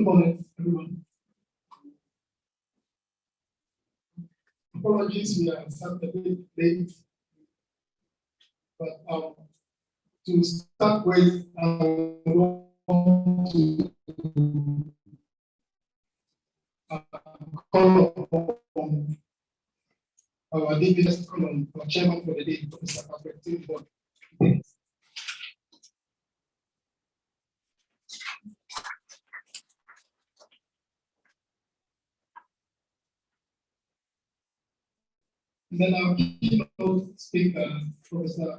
Good morning, everyone. Apologies, we are starting a bit late, but to start with, I want to call upon our DPS column, our chairman for the day, Professor Patrick for then our keynote speaker, Professor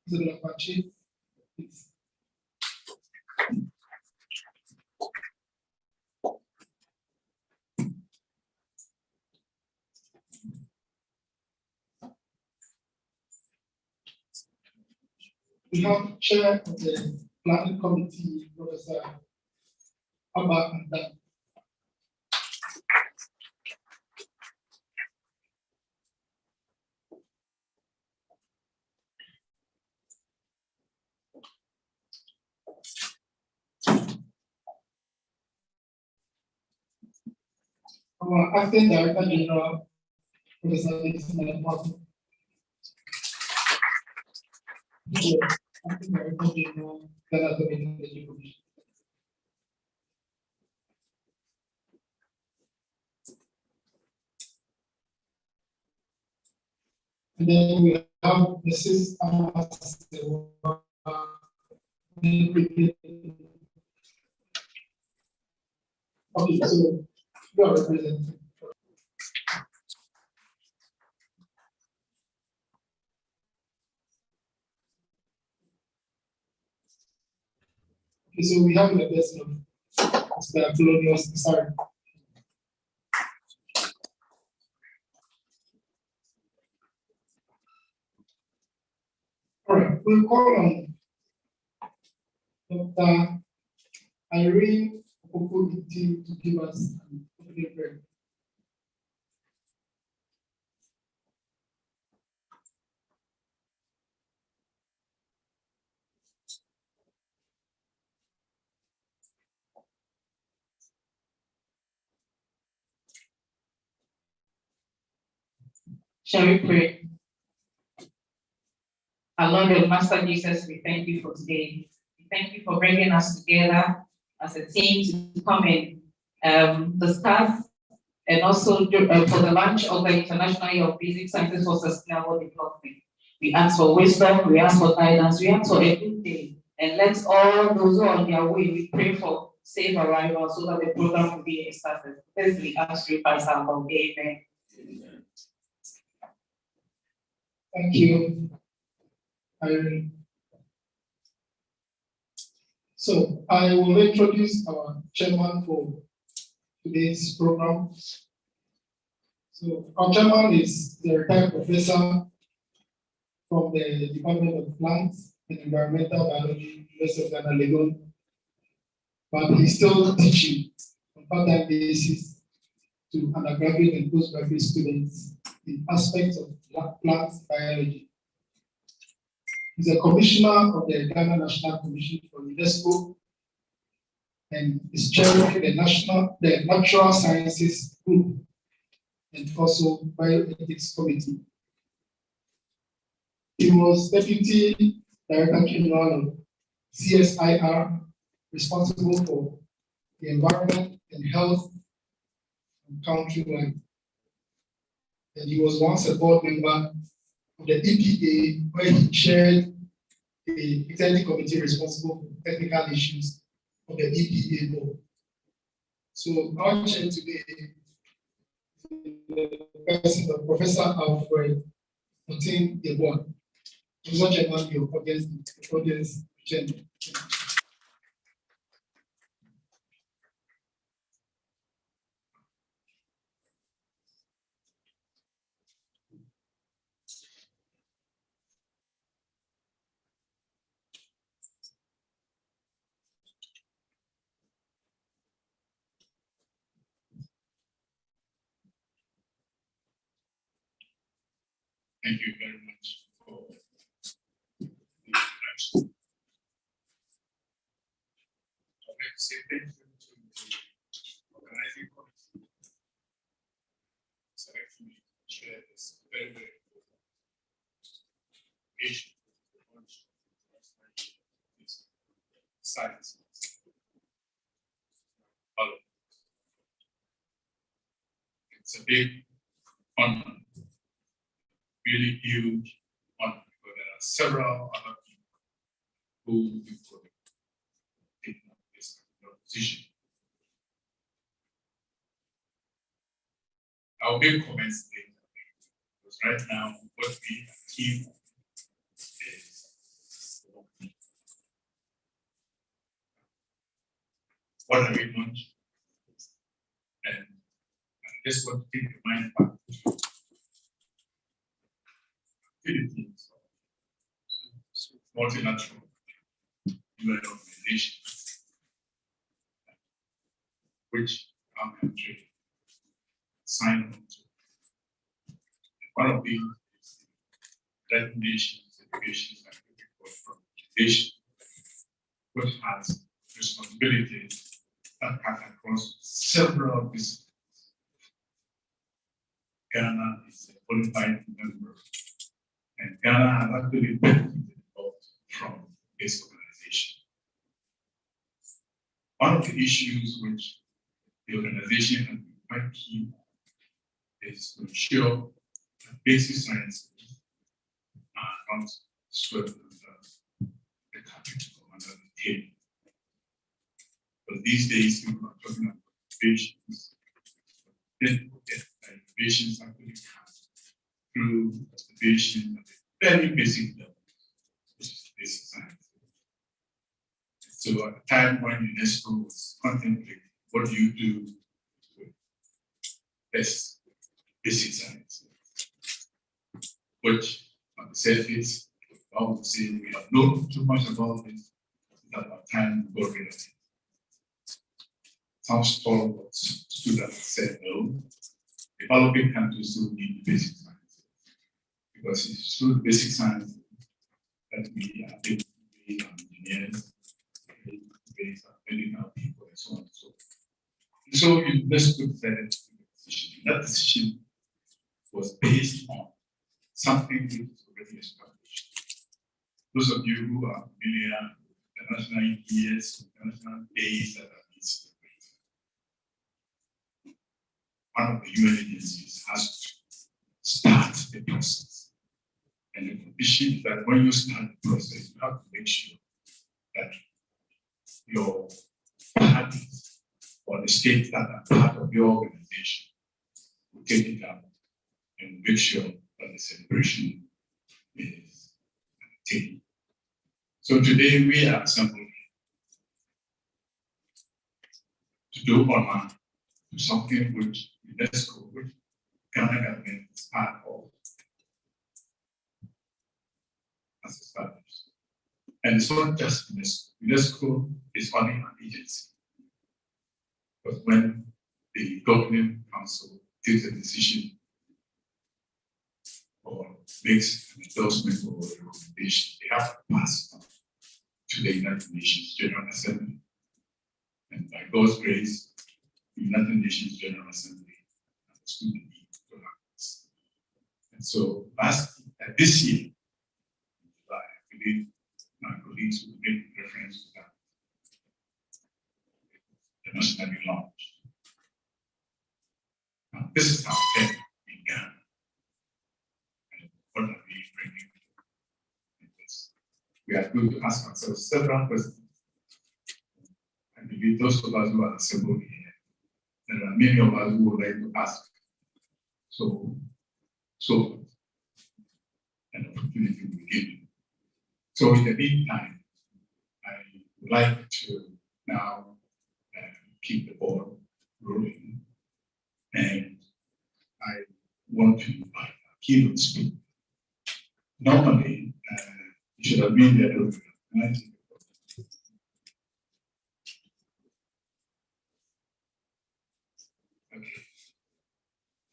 Isabella Pachi. We have chair of the planning committee, Professor Abba and Dan. Our acting director general, Professor Alexander Martin. Acting director general, Ghana Atomic Energy Commission. And then we have Mrs. Okay, so you are representing. Okay, so we have the person of Mr. Apolonius. Sorry. All right, we'll call on Dr. Irene Okokoditi to give us an opening prayer. Shall we pray? Our Lord and Master Jesus, we thank you for today. We thank you for bringing us together as a team to come and discuss and also for the launch of the International Year of Basic Sciences for Sustainable Development. We ask for wisdom, we ask for guidance, we ask for a good day, and let all those who are on their way, we pray for safe arrival so that the program will be a success. First, we ask you, Pastor, amen. Thank you, Irene. So I will introduce our chairman for today's program. So our chairman is the retired professor from the Department of Plants and Environmental Biology, University of Ghana, Legon, but he's still teaching on part-time basis to undergraduate and postgraduate students in aspects of plant biology. He's a commissioner of the Ghana National Commission for UNESCO and is chairing the Natural Sciences Group and also Bioethics Committee. He was Deputy Director General of CSIR, responsible for the environment and health countrywide. And he was once a board member of the EPA, where he chaired the executive committee responsible for technical issues of the EPA board. So our chair today is the person of Professor Alfred Martin Debois. Professor Chairman, your audience agenda. Thank you very much for the introduction. I'd like to say thank you to selecting me to share this very, very important issue. Science. It's a big honor, really huge honor, because there are several other people who will take up this position. I'll make comments later, because right now what we achieve is what are we doing? And I just want to take your mind back to Philippines, multilateral UN organization, which our country signed on to. And one of these is the United Nations Education Scientific Report Organization, which has responsibilities that cut across several disciplines. Ghana is a qualified member, and Ghana has actually benefited a lot from this organization. One of the issues which the organization has been quite keen on is to ensure that basic sciences are not swept under the carpet or under the table. But these days, people are talking about innovations. Then forget that innovations actually come through observation at a very basic level, which is basic science. So at the time when UNESCO was contemplating what do you do with this basic science, which on the surface, I would say we have known too much about it, that our time got rid of it. Some stalwarts stood up and said, no, developing countries still need basic science. Because it's through basic science that we are able to create our engineers, create our medical people, and so on and so forth. So UNESCO decided to take a decision. That decision was based on something which is already established. Those of you who are familiar with international years, international days that are being celebrated, one of the UN agencies has to start the process. And the condition is that when you start the process, you have to make sure that your parties or the states that are part of your organization will take it up and make sure that the celebration is taken. So today we are assembled to do honor to something which UNESCO, which Ghana government is part of, as established. And it's not just UNESCO. UNESCO is only an agency. But when the governing council takes a decision or makes an endorsement or a recommendation, they have to pass it on to the United Nations General Assembly. And by God's grace, the United Nations General Assembly understood the need to have this. And so this year, in July, I believe my colleagues will make reference to that. Internationally launched. Now, this is our 10th in Ghana. And what are we bringing in this? We are going to ask ourselves several questions. And maybe those of us who are assembled here, there are many of us who would like to ask. So an opportunity will be given. So in the meantime, I would like to now keep the ball rolling. And I want to invite our keynote speaker. Normally, you should have been there earlier. Okay.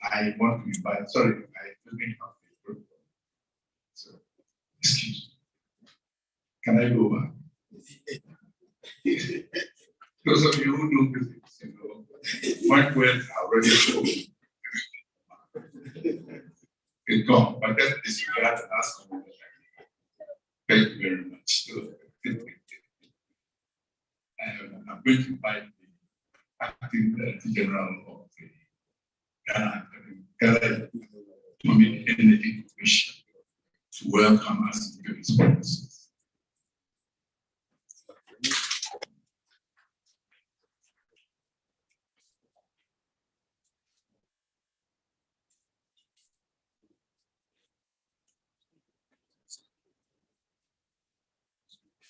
I want to invite, sorry, I didn't have the group. So, excuse me. Can I go back? Those of you who know physics, you know, my words are already spoken. gone, but that's disregard to ask. Thank you very much. I'm going to invite the acting Director General of the Ghana Atomic Energy Commission to welcome us to his premises.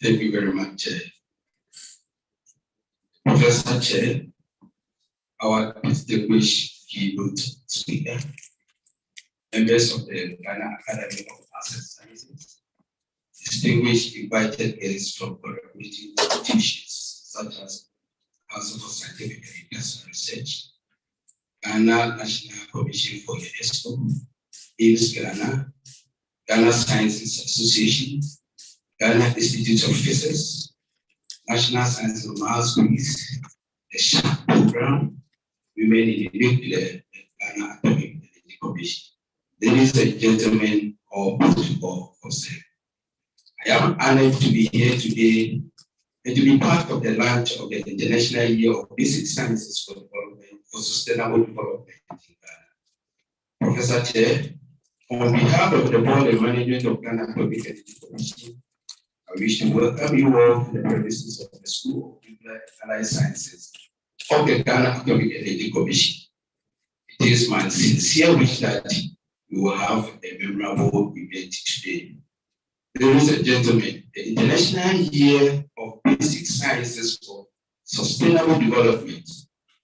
Thank you very much, Professor Chair, our distinguished keynote speaker, members of the Ghana Academy of Arts and Sciences, distinguished invited guests from collaborating institutions such as Council for Scientific Education and Research, Ghana National Commission for UNESCO, INS Ghana, Ghana Sciences Association, Ghana Institute of Physics, National Science and Maths Quiz, the SHARP program, Women in the Nuclear, Ghana Atomic Energy Commission. Ladies and gentlemen, all protocol concerned. I am honored to be here today and to be part of the launch of the International Year of Basic Sciences for Development for Sustainable Development in Ghana. Professor Chair, on behalf of the Board and Management of Ghana Atomic Energy Commission, I wish to welcome you all to the premises of the School of Nuclear and Allied Sciences of the Ghana Atomic Energy Commission. It is my sincere wish that we will have a memorable event today. Ladies and gentlemen, the International Year of Basic Sciences for Sustainable Development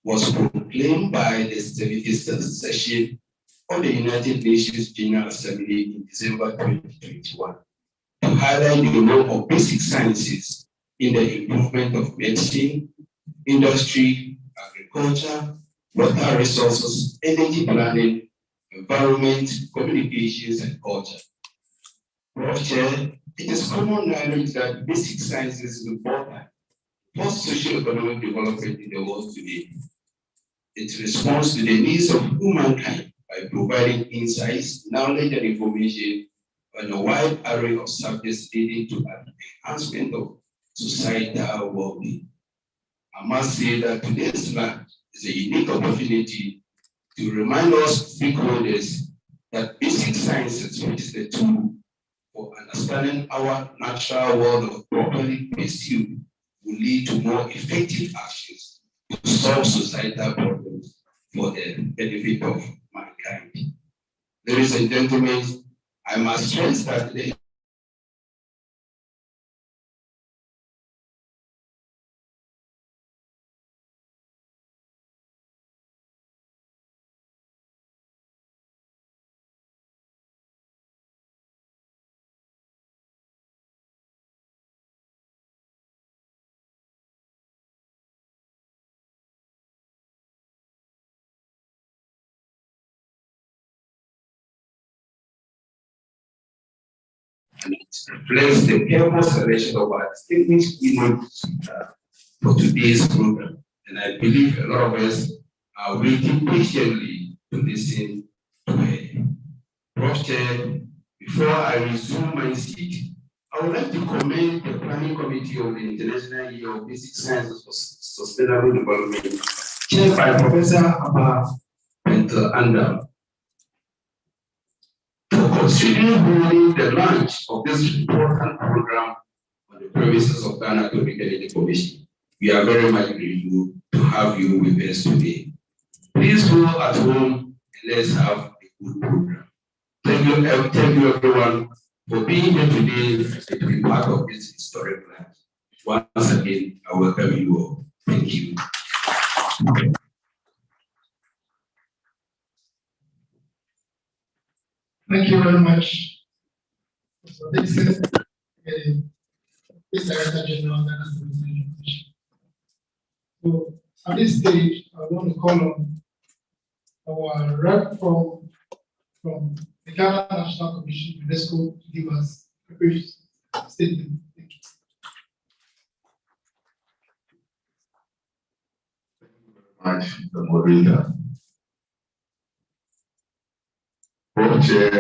was proclaimed by the 76th session of the United Nations General Assembly in December 2021 to highlight the role of basic sciences in the improvement of medicine, industry, agriculture, water resources, energy planning, environment, communications, and culture. Prof. Chair, it is common knowledge that basic science is important for socio-economic development in the world today. It responds to the needs of humankind by providing insights, knowledge, and information on a wide array of subjects leading to an enhancement of societal well-being. I must say that today's lunch is a unique opportunity to remind us stakeholders that basic sciences, which is the tool for understanding our natural world of properly pursued, will lead to more effective actions to solve societal problems for the benefit of mankind. Ladies and gentlemen, I must stress that the and it reflects the careful selection of our distinguished keynote for today's program. And I believe a lot of us are waiting patiently to listen to her. Prof. Chair, before I resume my seat, I would like to commend the Planning Committee of the International Year of Basic Sciences for Sustainable Development, chaired by Professor Abba Andam, for considering holding the launch of this important program on the premises of Ghana Atomic Energy Commission. We are very much grateful to have you with us today. Please go at home and let's have a good program. Thank you everyone for being here today and to be part of this historic plan. Once again, I welcome you all. Thank you. Thank you very much. So this is this Director General. So at this stage, I want to call on our rep from the Ghana National Commission, UNESCO, to give us a brief statement. Thank you. Thank you very much, the moderator. Board Chair,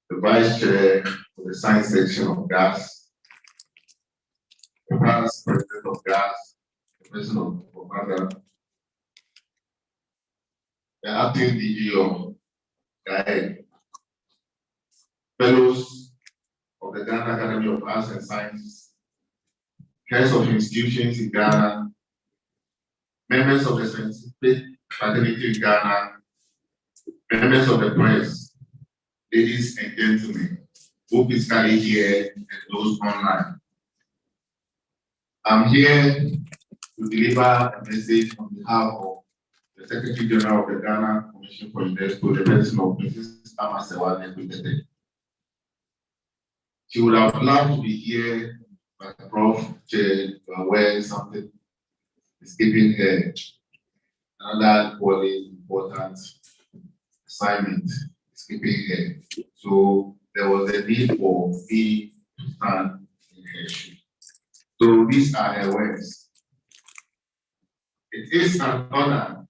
the Vice Chair of the Science Section of GAAS, the Vice President of GAAS, the President of MAGA, the Acting DG of GAAS, Fellows of the Ghana Academy of Arts and Sciences, heads of institutions in Ghana, members of the scientific fraternity in Ghana, members of the press, ladies and gentlemen, both physically here and those online. I'm here to deliver a message on behalf of the Secretary General of the Ghana Commission for UNESCO, the person of Mrs. Amasewa Nekwitete. She would have loved to be here, but Prof. Chair, where something is keeping her. Another equally important assignment is keeping her. So there was a need for me to stand in her shoes. So these are her words. It is an honor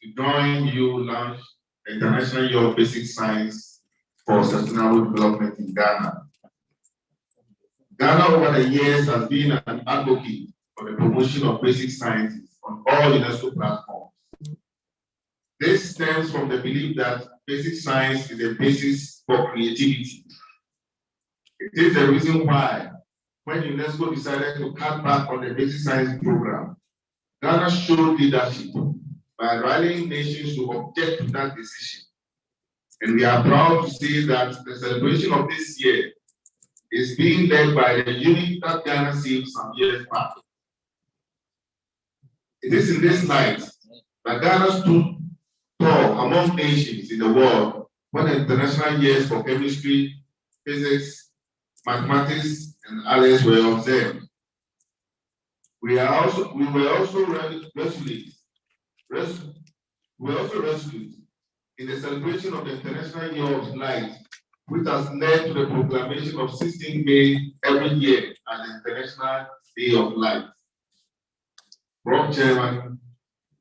to join you launch the International Year of Basic Science for Sustainable Development in Ghana. Ghana over the years has been an advocate for the promotion of basic sciences on all UNESCO platforms. This stems from the belief that basic science is a basis for creativity. It is the reason why, when UNESCO decided to cut back on the basic science program, Ghana showed leadership by rallying nations to object to that decision. And we are proud to say that the celebration of this year is being led by the unit that Ghana sealed some years back. It is in this light that Ghana stood tall among nations in the world when the international years for chemistry, physics, mathematics, and others were observed. We were also resolute in the celebration of the International Year of Light, which has led to the proclamation of 16 May every year as the International Day of Light. Prof. Chairman,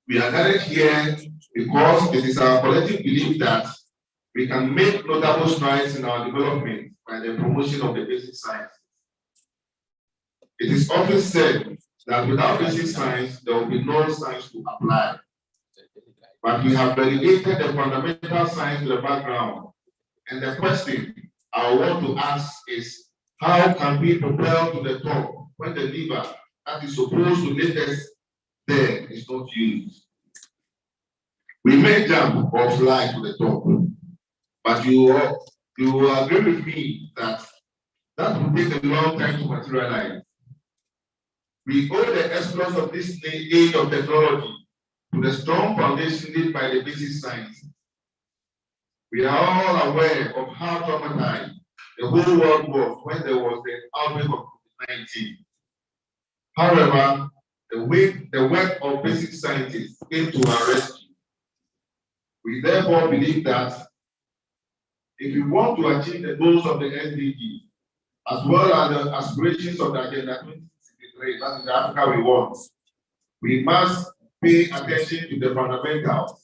we are gathered here because it is our collective belief that we can make notable strides in our development by the promotion of the basic sciences. It is often said that without basic science, there will be no science to apply. But we have relegated the fundamental science to the background. And the question I want to ask is, how can we propel to the top when the lever that is supposed to lift us there is not used? We may jump or fly to the top, but you will agree with me that will take a long time to materialize. We owe the exploits of this age of technology to the strong foundation laid by the basic science. We are all aware of how traumatized the whole world was when there was the outbreak of COVID-19. However, the work of basic scientists came to our rescue. We therefore believe that if we want to achieve the goals of the SDG, as well as the aspirations of the Agenda 2063, that is the Africa we want, we must pay attention to the fundamentals.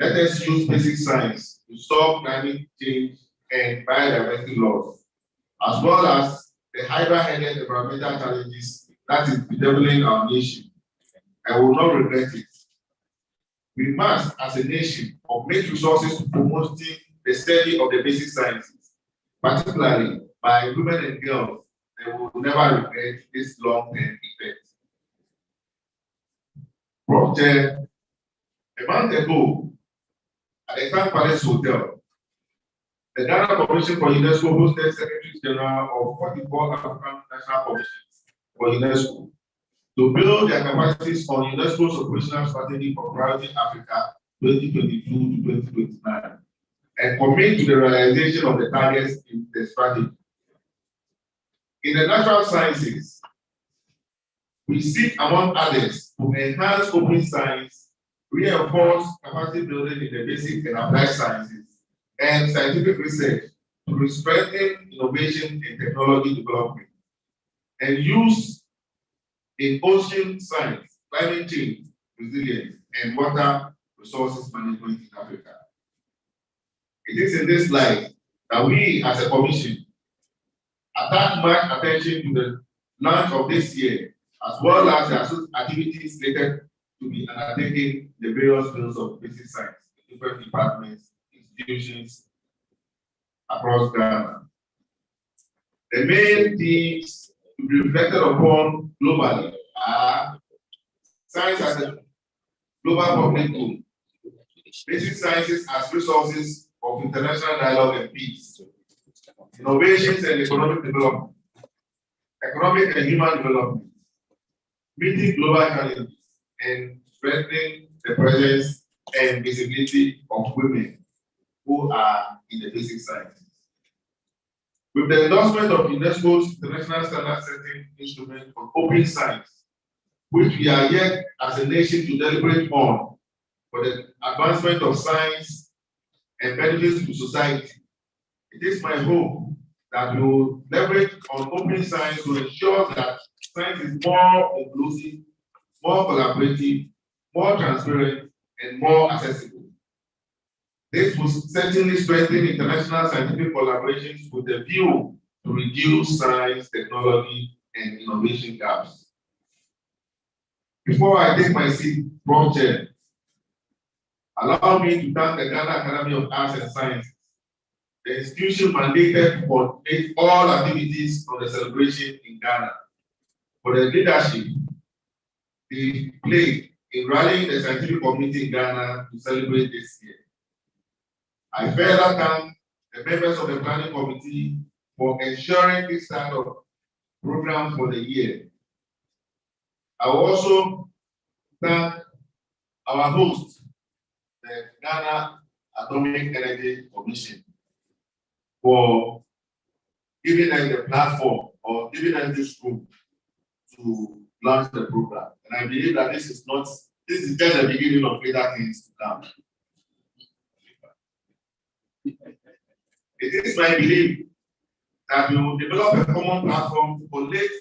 Let us use basic science to solve climate change and biodiversity loss, as well as the hydra-headed environmental challenges that is bedeviling our nation. I will not regret it. We must, as a nation, commit resources to promoting the study of the basic sciences, particularly by women and girls, and we will never regret this long-term effect. Prof. Chair, a month ago, at the Grand Palace Hotel, the Ghana Commission for UNESCO hosted Secretaries General of 44 African National Commissions for UNESCO to build their capacities on UNESCO's operational strategy for Priority Africa 2022 to 2029 and commit to the realization of the targets in the strategy. In the natural sciences, we seek, among others, to enhance open science, reinforce capacity building in the basic and applied sciences, and scientific research to strengthen innovation and technology development, and use in ocean science, climate change, resilience, and water resources management in Africa. It is in this light that we as a commission attach much attention to the launch of this year, as well as the activities slated to be undertaken in the various fields of basic science in different departments, institutions across Ghana. The main themes to be reflected upon globally are science as a global public good, basic sciences as resources of international dialogue and peace, innovations and economic development, economic and human development, meeting global challenges, and strengthening the presence and visibility of women who are in the basic sciences. With the endorsement of UNESCO's International Standard Setting Instrument on Open Science, which we are yet as a nation to deliberate on for the advancement of science and benefits to society, it is my hope that we will leverage on open science to ensure that science is more inclusive, more collaborative, more transparent, and more accessible. This will certainly strengthen international scientific collaborations with a view to reduce science, technology, and innovation gaps. Before I take my seat, Prof. Chair, allow me to thank the Ghana Academy of Arts and Sciences, the institution mandated to coordinate all activities of the celebration in Ghana, for the leadership they played in rallying the scientific community in Ghana to celebrate this year. I further thank the members of the planning committee for ensuring this kind of program for the year. I will also thank our host, the Ghana Atomic Energy Commission, for giving us the platform or giving us this room to launch the program. And I believe that this is just the beginning of greater things to come. It is my belief that we will develop a common platform to collect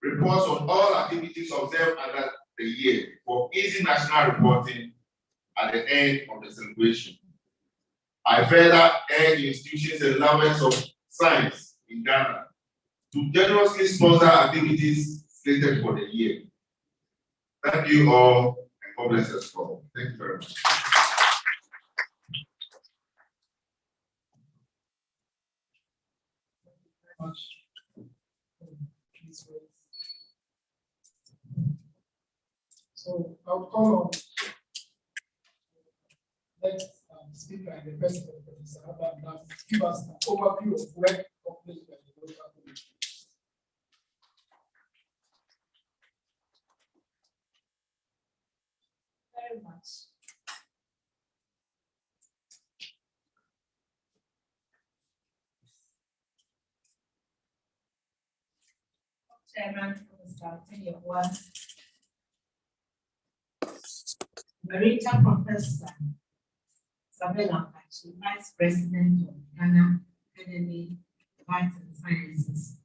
reports on all activities observed under the year for easy national reporting at the end of the celebration. I further urge institutions and lovers of science in Ghana to generously sponsor activities slated for the year. Thank you all, and God bless us all. Thank you very much. So I'll call on next speaker and the president, Professor Adam, to give us an overview of work accomplished by the local community. Very much. Chairman, Professor Tenyewa, Emerita Professor Isabella Pachi, Vice President of Ghana Academy of Arts and Sciences,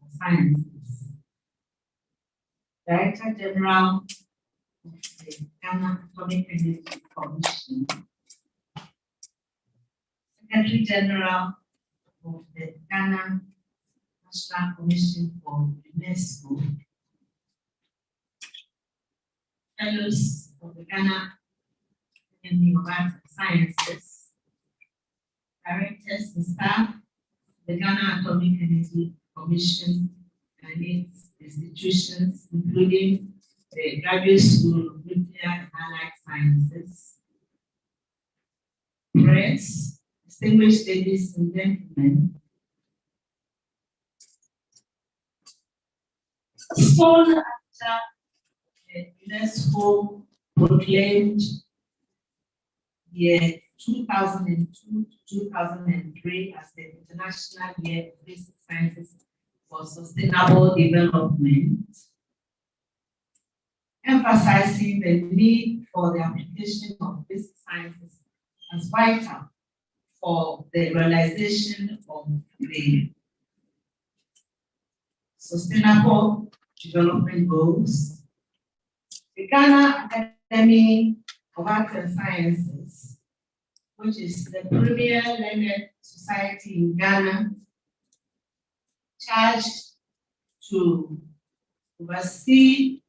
Director General of the Ghana Atomic Energy Commission, Secretary General of the Ghana National Commission for UNESCO, Fellows of the Ghana Academy of Arts and Sciences, Directors and staff of the Ghana Atomic Energy Commission and its institutions, including the Graduate School of Nuclear and Allied Sciences, press, distinguished ladies and gentlemen. Soon after the UNESCO proclaimed year 2002 to 2003 as the International Year of Basic Sciences for Sustainable Development, emphasizing the need for the application of basic sciences as vital for the realization of the Sustainable Development Goals. The Ghana Academy of Arts and Sciences which is the premier learned society in Ghana, charged to oversee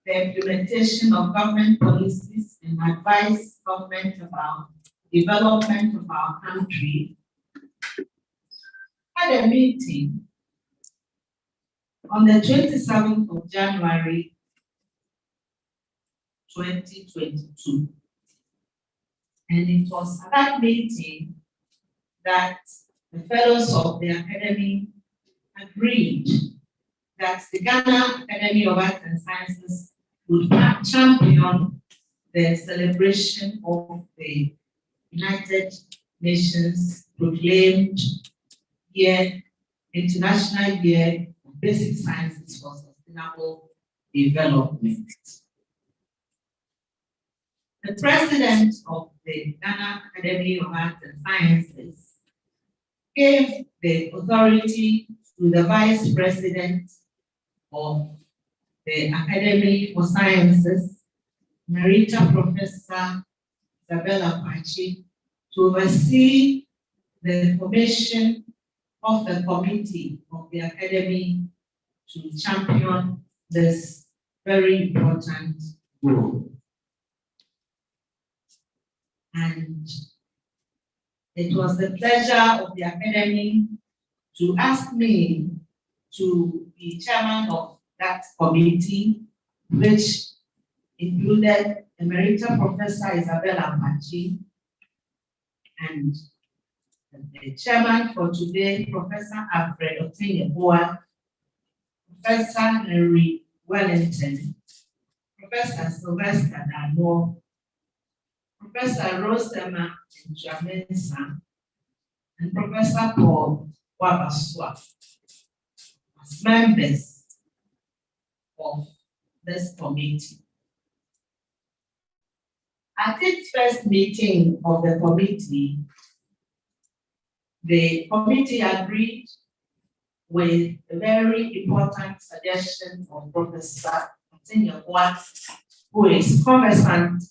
the implementation of government policies and advise government about development of our country, had a meeting on the 27th of January 2022. And it was at that meeting that the fellows of the Academy agreed that the Ghana Academy of Arts and Sciences would champion the celebration of the United Nations proclaimed International Year of Basic Sciences for Sustainable Development. The president of the Ghana Academy of Arts and Sciences gave the authority to the vice president of the Academy of Sciences, Emerita Professor Isabella Pachi, to oversee the formation of the committee of the Academy to champion this very important goal. And it was the pleasure of the Academy to ask me to be chairman of that committee, which included Emerita Professor Isabella Pachi and the chairman for today, Professor Alfred Otenyeboa, Professor Henry Wellington, Professor Sylvester Dano, Professor Rosema Njamensa, and Professor Paul Wabaswa as members of this committee. At its first meeting of the committee agreed with a very important suggestion of Professor Otenyeboa, who is conversant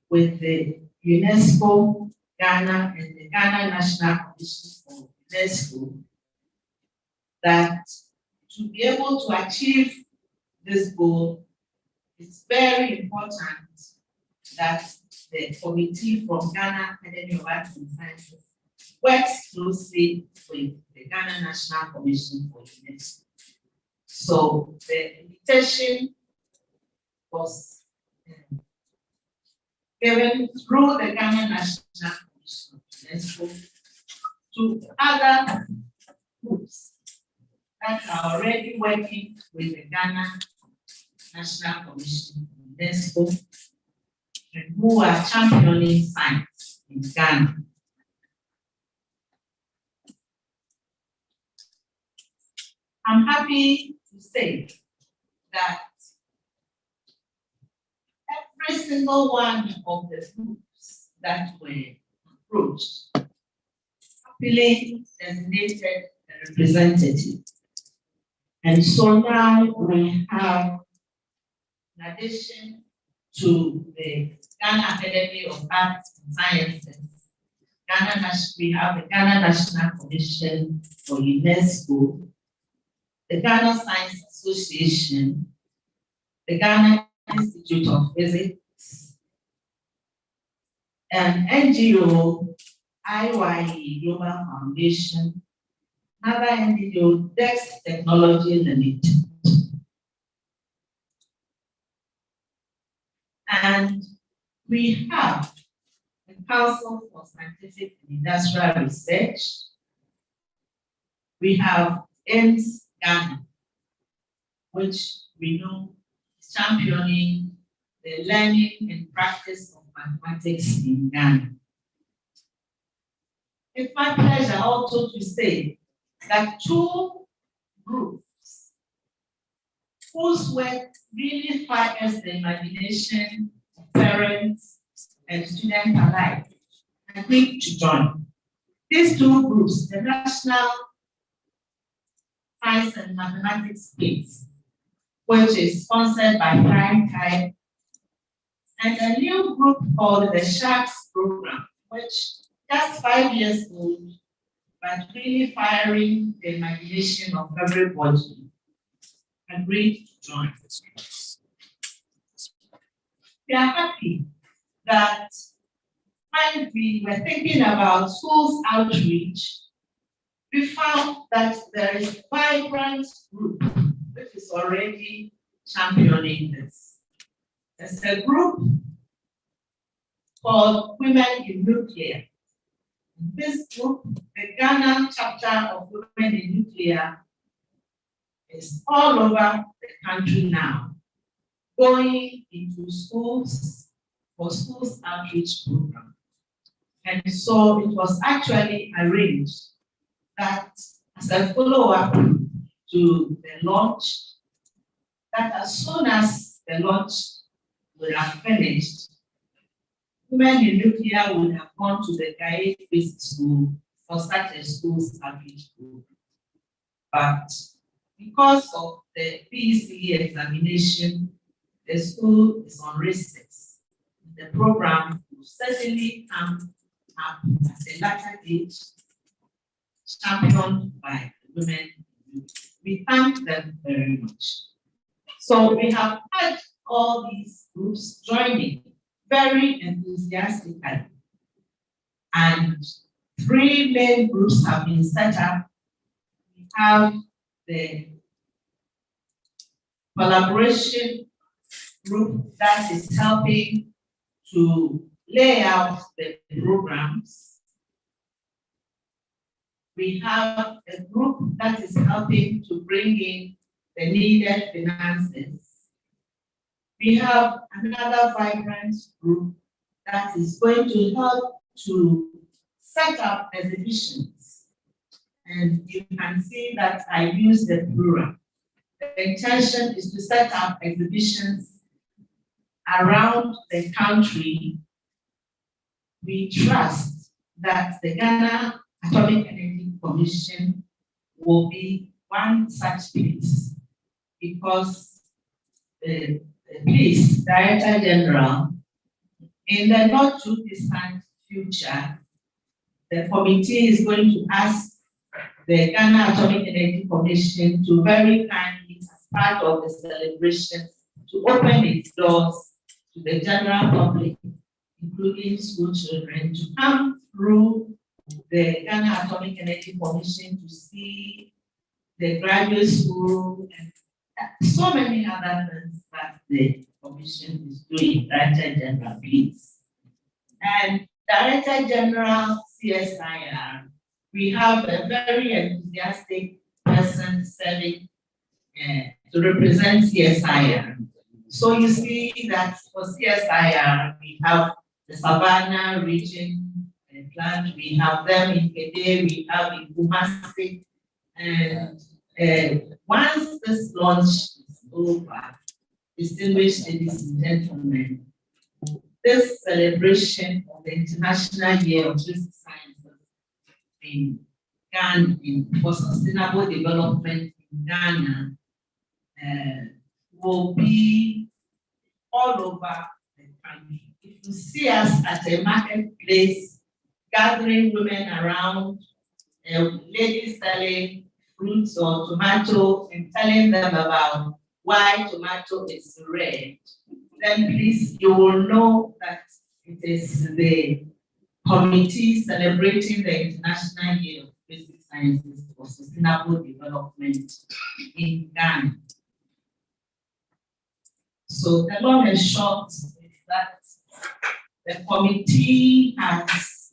with the UNESCO, Ghana, and the Ghana National Commission for UNESCO, that to be able to achieve this goal, it's very important that the committee from Ghana Academy of Arts and Sciences works closely with the Ghana National Commission for UNESCO. So the invitation was given through the Ghana National Commission of UNESCO to other groups that are already working with the Ghana National Commission of UNESCO and who are championing science in Ghana. I'm happy to say that every single one of the groups that were approached happily designated a representative. And so now we have, in addition to the Ghana Academy of Arts and Sciences, we have the Ghana National Commission for UNESCO, the Ghana Science Association, the Ghana Institute of Physics, an NGO, IYE Global Foundation, another NGO, Dex Technology Limited. And we have the Council for Scientific and Industrial Research. We have AIMS Ghana, which we know is championing the learning and practice of mathematics in Ghana. It's my pleasure also to say that two groups whose work really fires the imagination of parents and students alike agreed to join. These two groups, the National Science and Mathematics Space, which is sponsored by Prime Time, and a new group called the SHARPS program, which just 5 years old, but really firing the imagination of everybody, agreed to join. We are happy that when we were thinking about schools outreach, we found that there is a vibrant group which is already championing this. There's a group called Women in Nuclear. This group, the Ghana chapter of Women in Nuclear, is all over the country now, going into schools for schools outreach program. And so it was actually arranged that as a follow-up to the launch, that as soon as the launch would have finished, Women in Nuclear would have gone to the GAAS basic school for such a school's outreach program. But because of the PECE examination, the school is on recess. The program will certainly come up at a later date, championed by the women. We thank them very much. So we have had all these groups joining very enthusiastically. And 3 main groups have been set up. We have the collaboration group that is helping to lay out the programs. We have a group that is helping to bring in the needed finances. We have another vibrant group that is going to help to set up exhibitions. And you can see that I use the plural. The intention is to set up exhibitions around the country. We trust that the Ghana Atomic Energy Commission will be one such place, because the police Director General, in the not too distant future, the committee is going to ask the Ghana Atomic Energy Commission to very kindly, as part of the celebration, to open its doors to the general public, including school children, to come through the Ghana Atomic Energy Commission to see the graduate school and so many other things that the commission is doing. Director General, please. And Director General CSIR, we have a very enthusiastic person serving to represent CSIR. So you see that for CSIR, we have the Savannah region plant, we have them in Kede, we have in Kumasi, and once this launch is over, distinguished ladies and gentlemen, this celebration of the International Year of Basic Sciences in Ghana for Sustainable Development in Ghana will be all over the country. If you see us at a marketplace, gathering women around, ladies selling fruits or tomato and telling them about why tomato is red, then please, you will know that it is the committee celebrating the International Year of Basic Sciences for Sustainable Development in Ghana. So the long and short is that the committee has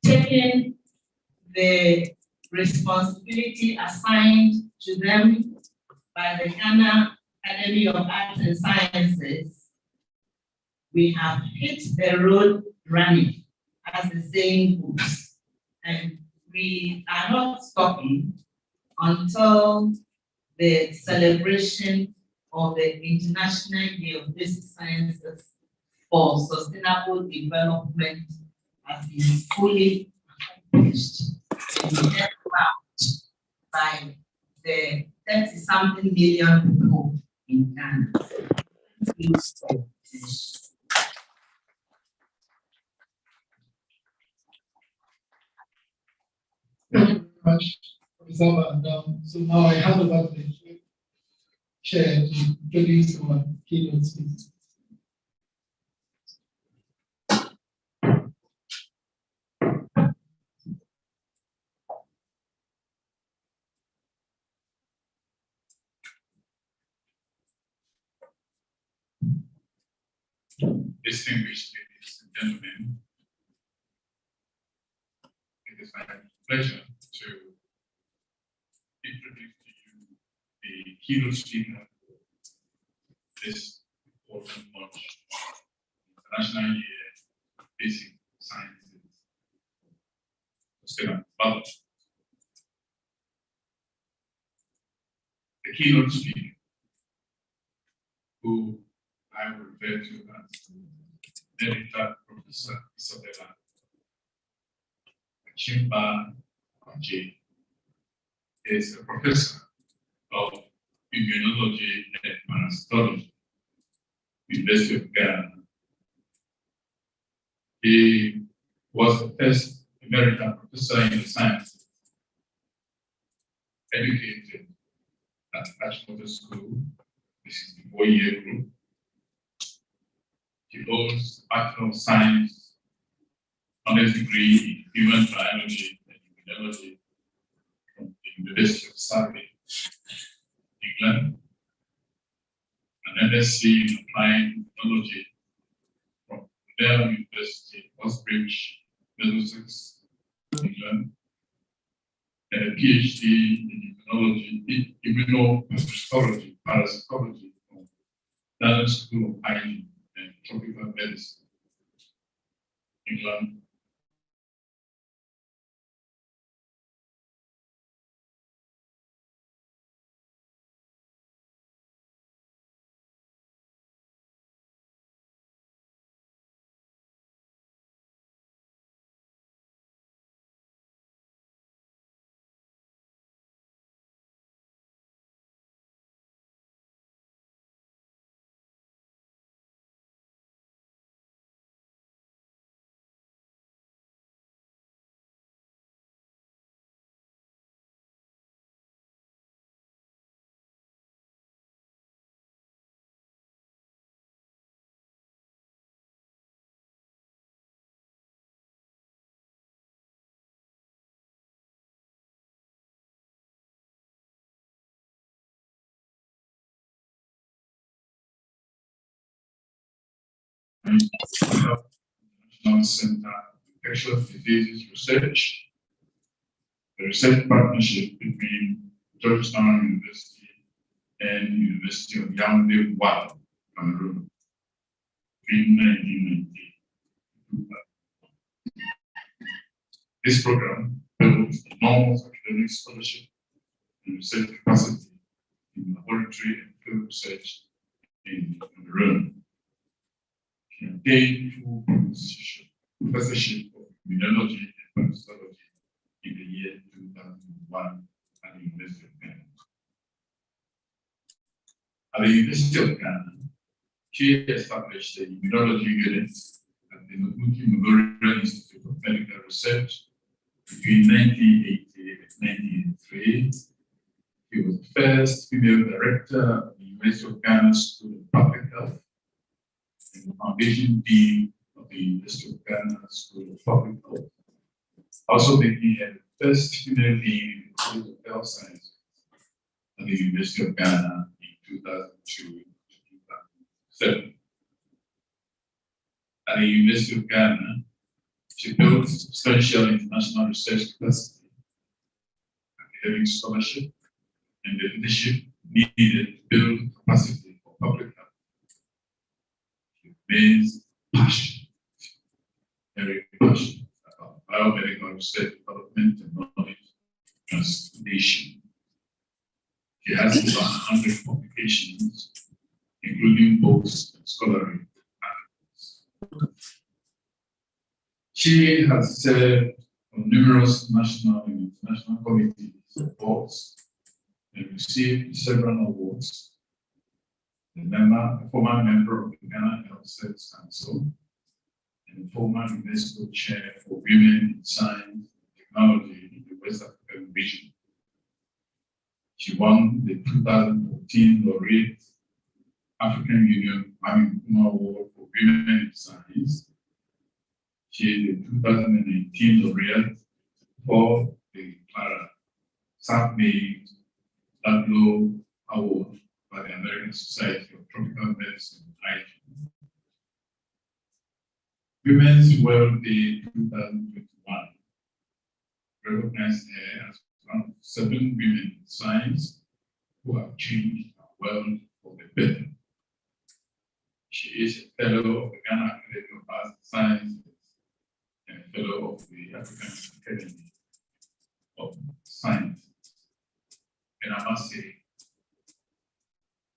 taken the responsibility assigned to them by the Ghana Academy of Arts and Sciences. We have hit the road running, as the saying goes, and we are not stopping until the celebration of the International Year of Basic Sciences for Sustainable Development has been fully accomplished and carried out by the 30-something million people in Ghana. much, Professor Van. So now I hand over to the chair to introduce our keynote speaker. Distinguished ladies and gentlemen, it is my pleasure to introduce to you the keynote speaker for this important launch, International Year Basic Sciences. The keynote speaker, who I will refer to as Emerita Professor Isabella Chimba J, is a professor of immunology and parasitology, University of Ghana. He was the first Emerita Professor in the sciences, educated at Ashmotor School. This is the 4-year group. He holds Bachelor of Science, honors degree in Human Biology and Immunology from the University of Surrey, England, an MSc in Applied Immunology from Cornell University, Oxbridge, Middlesex, England, and a PhD in immunoparasitology from London School of Hygiene and Tropical Medicine, England. National Center for Infectious Diseases Research, the research partnership between Georgetown University and University of Yaoundé, Cameroon, between 1990. This program builds enormous academic scholarship and research capacity in laboratory and field research in Cameroon. He obtained full professorship of immunology and parasitology in the year 2001 at the University of Ghana. At the University of Ghana, she established the immunology unit at the Nobuki Memorial Institute of Medical Research between 1980 and 1983. He was the first female director of the University of Ghana School of Public Health and the foundation dean of the University of Ghana School of Public Health, also making her the first female dean in the School of Health Sciences at the University of Ghana in 2002 to 2007. At the University of Ghana, she built substantial international research capacity, academic scholarship, and the leadership needed to build capacity for public health. She remains passionate, very passionate about biomedical research, development, and knowledge transformation. She has over 100 publications, including books and scholarly articles. She has served on numerous national and international committees and boards and received several awards. A former member of the Ghana Health Service Council and former UNESCO chair for women in science and technology in the West African region. won the 2014 Laureate African Union Kwame Nkrumah Award for Women in Science. She is the 2019 laureate for the Clara Self-Made Ludlow Award by the American Society of Tropical Medicine and Hygiene. Women's World Day 2021 recognized her as one of 7 women in science who have changed our world for the better. She is a fellow of the Ghana Academy of Arts and Sciences and a fellow of the African Academy of Science. And I must say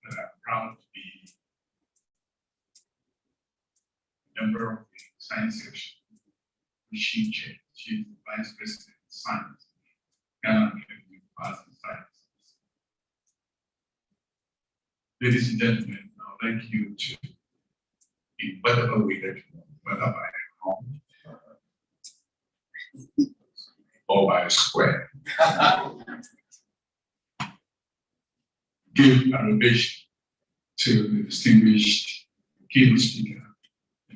that I'm proud to be a member of the science section, which she chairs. She's the Vice President of Science, Ghana Academy of Arts and Sciences. Ladies and gentlemen, I would like you to, in whatever way that you want, whether by home or by a square, give an ovation to the distinguished keynote speaker,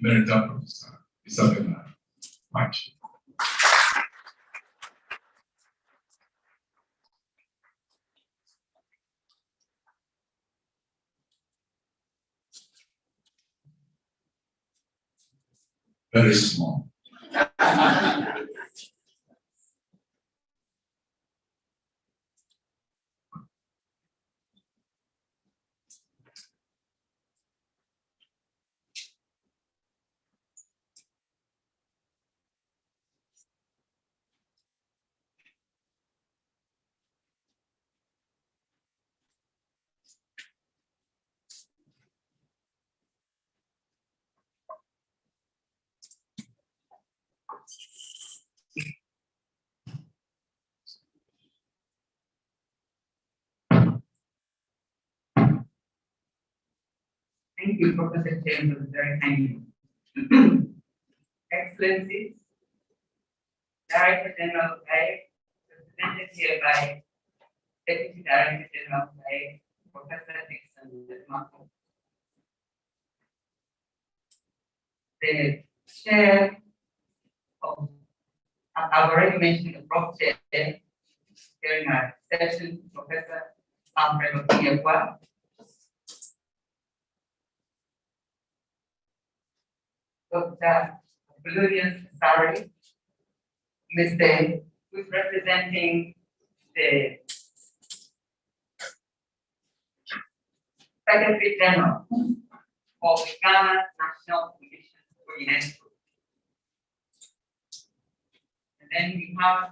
Emerita Professor Isabella Machi. Very small. Thank you, Professor Chambers, very kind. Excellencies, Director General GAAS, represented here by Deputy Director General GAAS, Professor Dixon Marco. The chair of, I've already mentioned the Prof. Chair during our session, Professor Alfredo Piagua. Dr. Williams Sari, Mr. who's representing the Secretary General of the Ghana National Commission for UNESCO. And then we have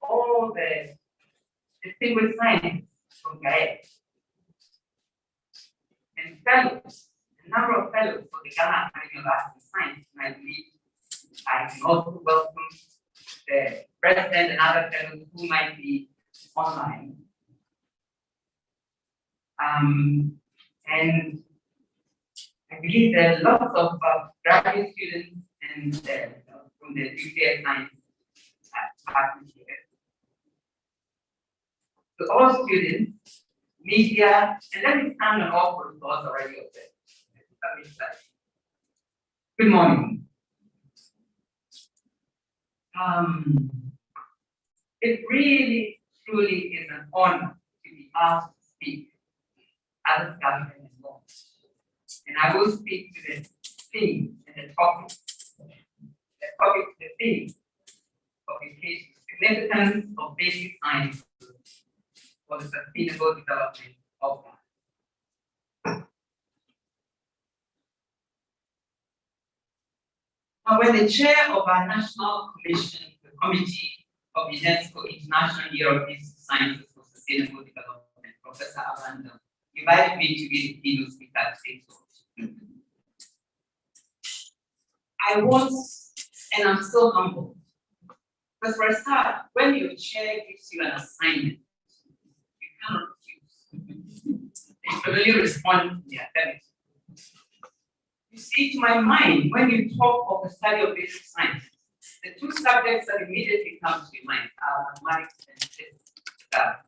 all the distinguished scientists from GAAS and fellows. A number of fellows for the Ghana Academy of Arts and Science, and I believe I can also welcome the president and other fellows who might be online. And I believe there are lots of graduate students and from the UK Science department here. To all students, media, and let me stand on all for those already up there. Good morning. It really, truly is an honor to be asked to speak at this gathering as well. And I will speak to the theme and the topic. The theme of the significance of basic science for the sustainable development of Ghana. Now, when the chair of our National Commission, the Committee of UNESCO International Year of Basic Sciences for Sustainable Development, Professor Abanda, invited me to be the keynote speaker at today's talk. I was, and I'm still humbled. Because for a start, when your chair gives you an assignment, you cannot refuse. You can only respond to the academics. You see, to my mind, when you talk of the study of basic science, the two subjects that immediately come to your mind are mathematics and physics. that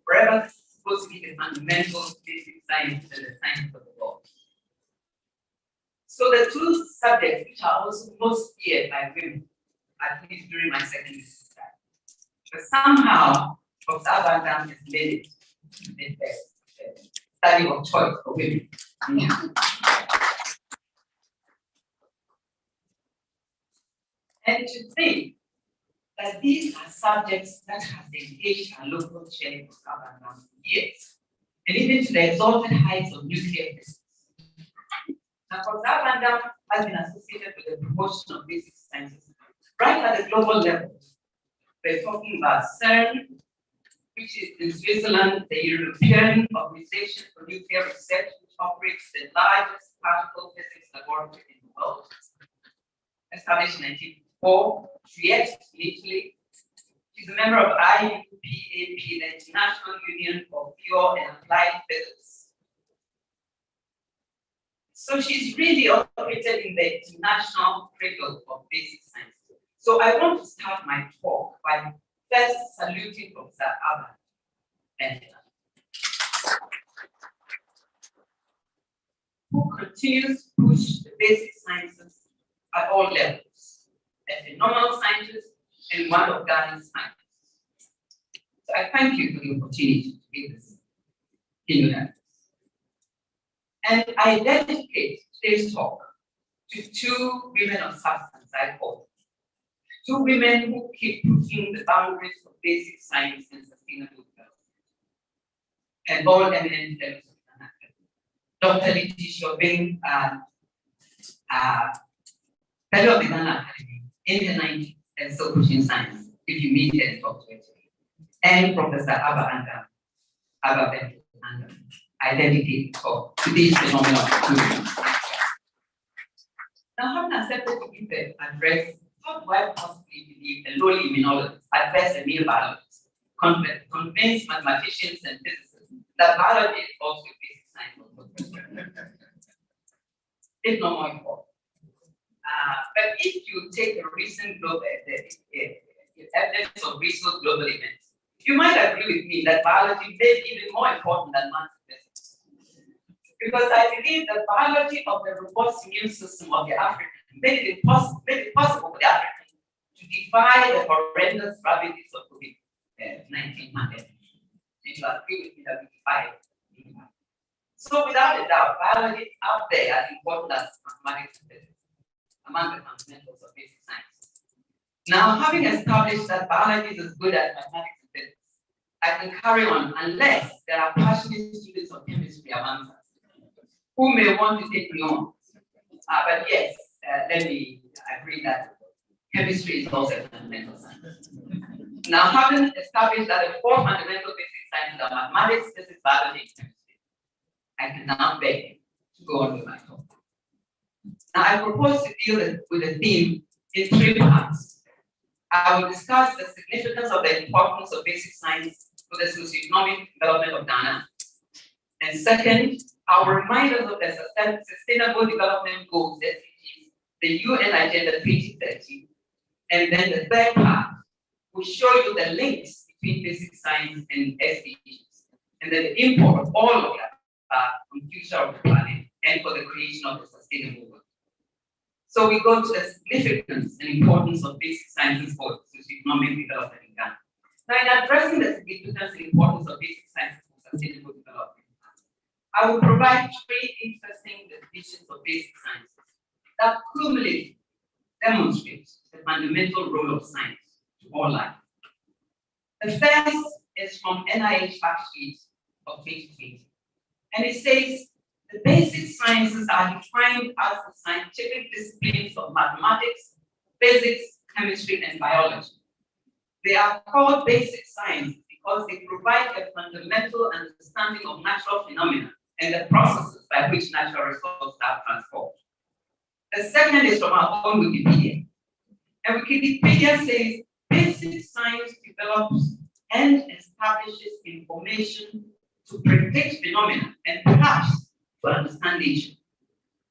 forever supposed to be the fundamental basic science and the science of the world. So the two subjects which are also most feared by women, at least during my secondary school time, but somehow Professor Van has made it the study of choice for women. And to think that these are subjects that have engaged our local chair for for years, and even to the exalted heights of nuclear physics. Now, Professor Van Dam has been associated with the promotion of basic sciences right at the global level. We're talking about CERN, which is in Switzerland, the European Organization for Nuclear Research, which operates the largest particle physics laboratory in the world. Established in 1954, Trieste, in Italy. She's a member of IUPAP, the International Union for Pure and Applied Physics. So she's really operated in the international cradle of basic science. So I want to start my talk by first saluting Professor Abba Bendela, who continues to push the basic sciences at all levels, as a normal scientist and one of GAAS scientists. So I thank you for the opportunity to give this in. And I dedicate today's talk to two women of substance, I call. Two women who keep pushing the boundaries of basic science and sustainable development. And all eminent fellows of the Dr. Letitia Bing, fellow of the Ghana Academy in the 90s, and still pushing science, if you meet her and talk to her. And Professor Abba Bendela. I dedicate the talk to these phenomenal women. Now, having accepted to give the address, how do I possibly believe a lowly immunologist address a male biologist, convince mathematicians and physicists that biology is also a basic science? It's not more important. But if you take the recent global, the evidence of recent global events, you might agree with me that biology may be even more important than math and physics. Because I believe the biology of the robust immune system of the African made it possible for the African to defy the horrendous ravages of COVID-19 pandemic. And you agree with me that we defy it. So without a doubt, biology is out there as important as mathematics and physics, among the fundamentals of basic science. Now, having established that biology is as good as mathematics and physics, I can carry on unless there are passionate students of chemistry among us who may want to take me on. But yes, let me agree that chemistry is also a fundamental science. Now, having established that the four fundamental basic sciences are mathematics, physics, biology, and chemistry, I can now beg to go on with my talk. Now, I propose to deal with the theme in three parts. I will discuss the significance of the importance of basic science for the socioeconomic development of Ghana. And second, I will remind us of the Sustainable Development Goals, SDGs, the UN Agenda 2030. And then the third part will show you the links between basic science and SDGs, and then the import of all of that on the future of the planet and for the creation of the sustainable world. So we go to the significance and importance of basic sciences for socioeconomic development in Ghana. Now, in addressing the significance and importance of basic sciences for sustainable development, I will provide three interesting definitions of basic sciences that cumulatively demonstrate the fundamental role of science to all life. The first is from NIH fact sheet of 2020, and it says the basic sciences are defined as the scientific disciplines of mathematics, physics, chemistry, and biology. They are called basic science because they provide a fundamental understanding of natural phenomena and the processes by which natural resources are transformed. The second is from our own Wikipedia. And Wikipedia says basic science develops and establishes information to predict phenomena and perhaps to understand nature.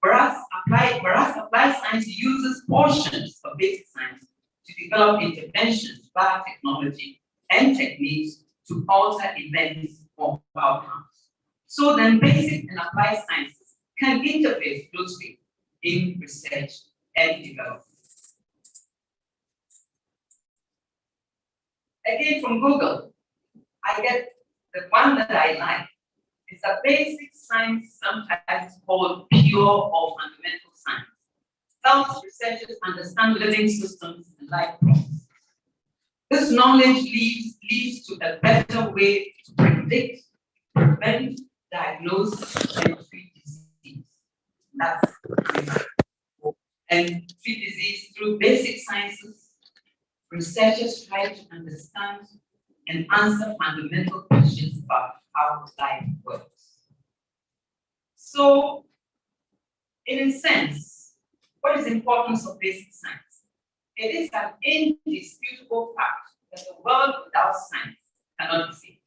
Whereas applied science uses portions of basic science to develop interventions, technology, and techniques to alter events or outcomes. So then basic and applied sciences can interface closely in research and development. Again, from Google, I get the one that I like. It's a basic science, sometimes called pure or fundamental science. Helps researchers understand living systems and life processes. This knowledge leads to a better way to predict, prevent, diagnose, and treat disease. That's and treat disease through basic sciences. Researchers try to understand and answer fundamental questions about how life works. So, in a sense, what is the importance of basic science? It is an indisputable fact that the world without science cannot be saved.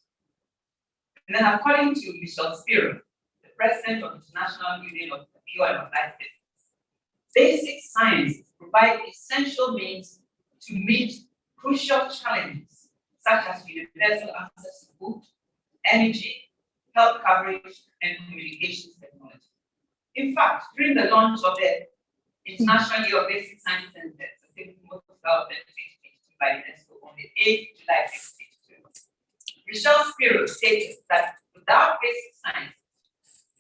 And then according to Michel Spiro, the president of the International Union of Pure and Applied Physics, basic science provide essential means to meet crucial challenges such as universal access to food, energy, health coverage, and communications technology. In fact, during the launch of the International Year of Basic Science and Sustainable Development 2022 by UNESCO on the 8th of July 2022, Michel Spiro stated that without basic science,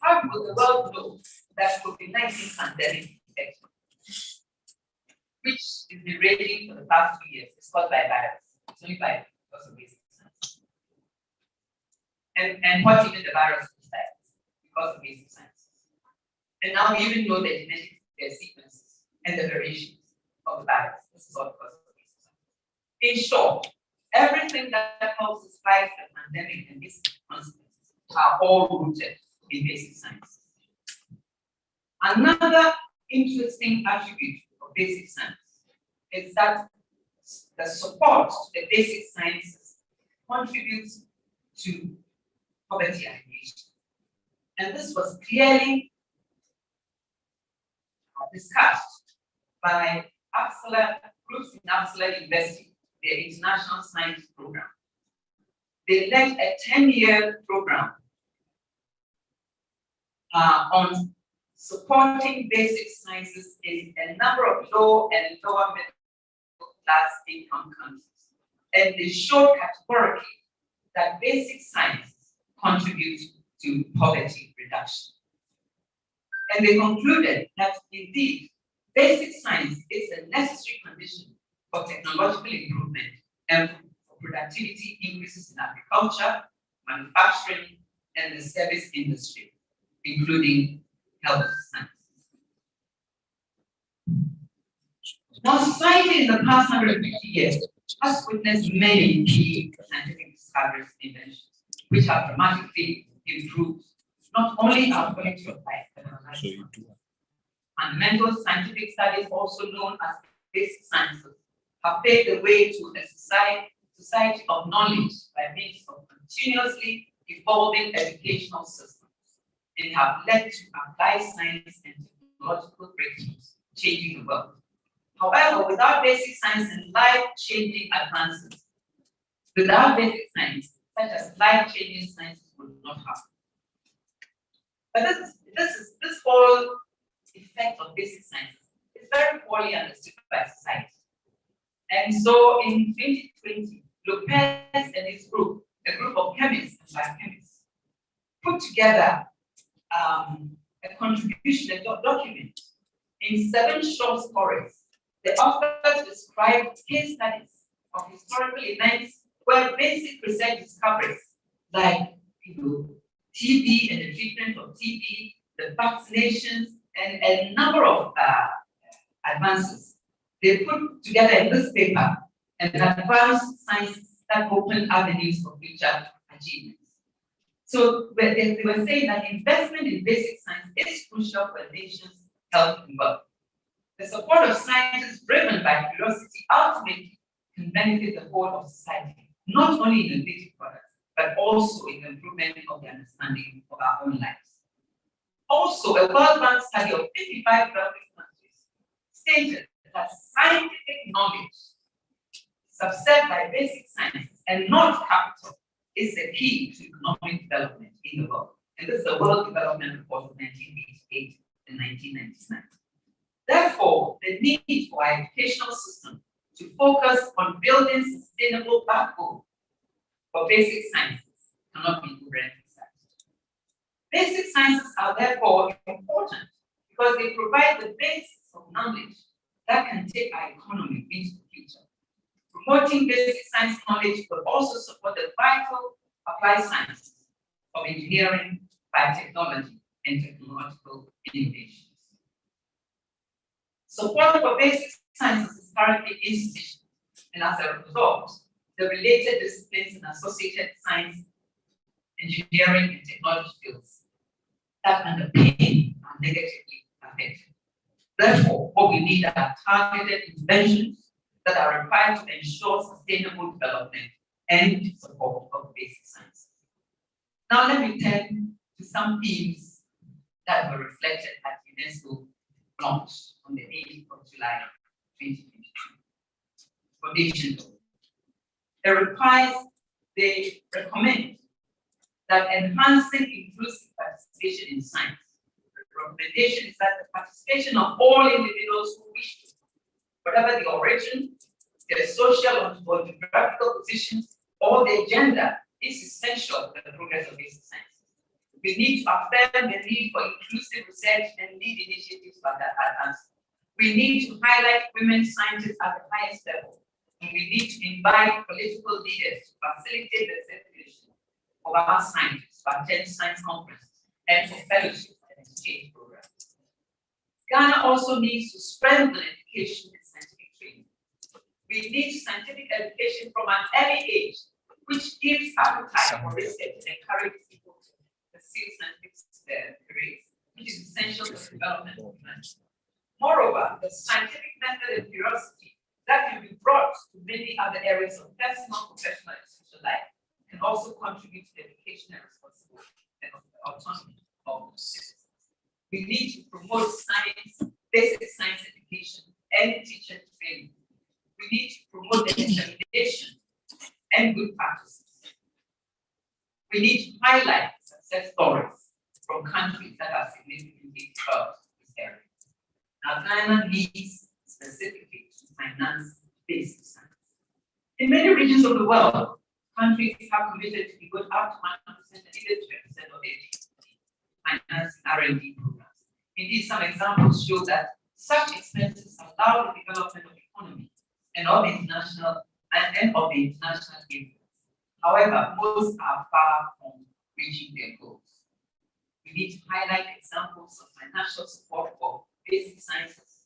how would the world know that COVID-19 pandemic infection, which has been raging for the past 2 years, is caused by a virus? It's only by because of basic science. And what even the virus is like because of basic science. And now we even know the genetic sequences and the variations of the virus. This is all because of basic science. In short, everything that helps us fight the pandemic and its consequences are all rooted in basic science. Another interesting attribute of basic science is that the support to the basic sciences contributes to poverty alleviation. And this was clearly discussed by groups in Uppsala University, their international science program. They led a 10-year program on supporting basic sciences in a number of low and lower middle class income countries. And they showed categorically that basic science contributes to poverty reduction. And they concluded that indeed, basic science is a necessary condition for technological improvement and for productivity increases in agriculture, manufacturing, and the service industry, including health sciences. Now, society in the past 150 years has witnessed many key scientific discoveries and inventions, which have dramatically improved not only our quality of life, but our life. Fundamental scientific studies, also known as basic sciences, have paved the way to a society of knowledge by means of continuously evolving educational systems, and have led to applied science and technological breakthroughs, changing the world. However, without basic science and life-changing advances, without basic science, such as life-changing sciences would not happen. But this whole effect of basic science is very poorly understood by society. And so in 2020, Lopez and his group, a group of chemists and biochemists, put together a contribution, a document in 7 short stories. The authors described case studies of historical events where basic research discoveries like TB and the treatment of TB, the vaccinations, and a number of advances they put together in this paper and advanced science that opened avenues for future achievements. So they were saying that investment in basic science is crucial for a nation's health and wealth. The support of science is driven by curiosity ultimately can benefit the whole of society, not only in innovative products, but also in the improvement of the understanding of our own lives. Also, a World Bank study of 55 developing countries stated that scientific knowledge, subserved by basic science and not capital, is the key to economic development in the world. And this is the World Development Report of 1988 and 1999. Therefore, the need for our educational system to focus on building sustainable backbone for basic sciences cannot be overemphasized. Basic sciences are therefore important because they provide the basis of knowledge that can take our economy into the future. Promoting basic science knowledge will also support the vital applied sciences of engineering, biotechnology, and technological innovations. Support for basic sciences is currently insufficient, and as a result, the related disciplines and associated science, engineering, and technology fields that underpin are negatively affected. Therefore, what we need are targeted interventions that are required to ensure sustainable development and support of basic science. Now let me turn to some themes that were reflected at UNESCO launch on the 8th of July 2022. Foundation. They recommend that enhancing inclusive participation in science. The recommendation is that the participation of all individuals who wish to, whatever the origin, their social or geographical position, or their gender, is essential for the progress of basic science. We need to affirm the need for inclusive research and lead initiatives for that advance. We need to highlight women scientists at the highest level, and we need to invite political leaders to facilitate the circulation of our scientists to attend science conferences and for fellowship and exchange programs. Ghana also needs to strengthen education and scientific training. We need scientific education from an early age, which gives appetite for research and encourages people to pursue scientific careers, which is essential for the development of humanity. Moreover, the scientific method and curiosity that can be brought to many other areas of personal, professional, and social life can also contribute to the education and responsibility and autonomy of citizens. We need to promote science, basic science education, and teacher training. We need to promote the dissemination and good practices. We need to highlight success stories from countries that have significantly developed this area. Now, Ghana needs specifically to finance basic science. In many regions of the world, countries have committed to devote up to 1% and even 2% of their GDP financing R&D programs. Indeed, some examples show that such expenses allow the development of the economy and of the international influence. However, most are far from reaching their goals. We need to highlight examples of financial support for basic sciences.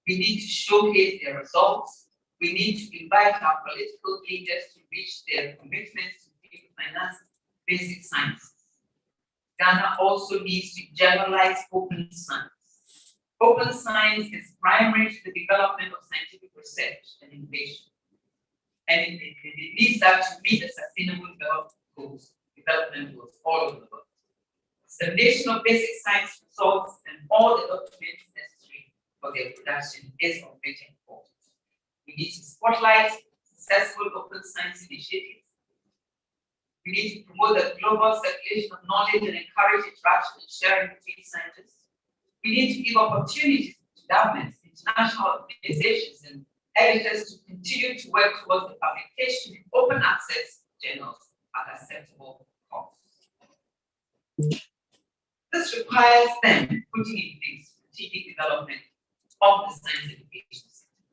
We need to showcase their results. We need to invite our political leaders to reach their commitments to finance basic sciences. Ghana also needs to generalize open science. Open science is primary to the development of scientific research and innovation. And it needs that to meet the sustainable development goals all over the world. Dissemination of basic science results and all the documents necessary for their production is of great importance. We need to spotlight successful open science initiatives. We need to promote the global circulation of knowledge and encourage interaction and sharing between scientists. We need to give opportunities to governments, international organizations, and editors to continue to work towards the publication in open access journals at acceptable costs. This requires them putting in place strategic development of the science education system,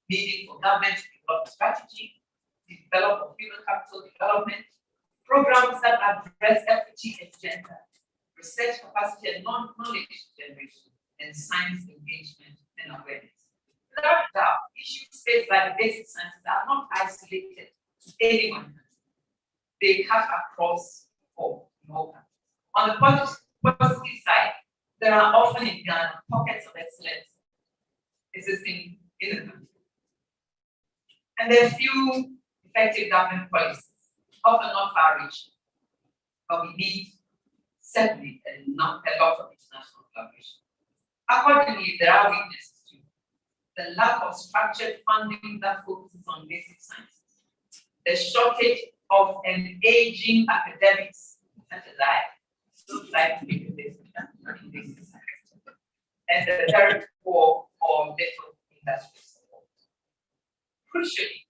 needing for government to develop a strategy, to develop human capital development, programs that address equity and gender, research capacity and knowledge generation, and science engagement and awareness. Without doubt, issues faced by the basic sciences are not isolated to any one country. They cut across all countries. On the positive side, there are often in Ghana pockets of excellence existing in the country. And there are few effective government policies, often not far-reaching, but we need certainly a lot of international collaboration. Accordingly, there are weaknesses too. The lack of structured funding that focuses on basic sciences, the shortage of an aging academics, such as I, don't like to make this and the third core or little industry support. Crucially,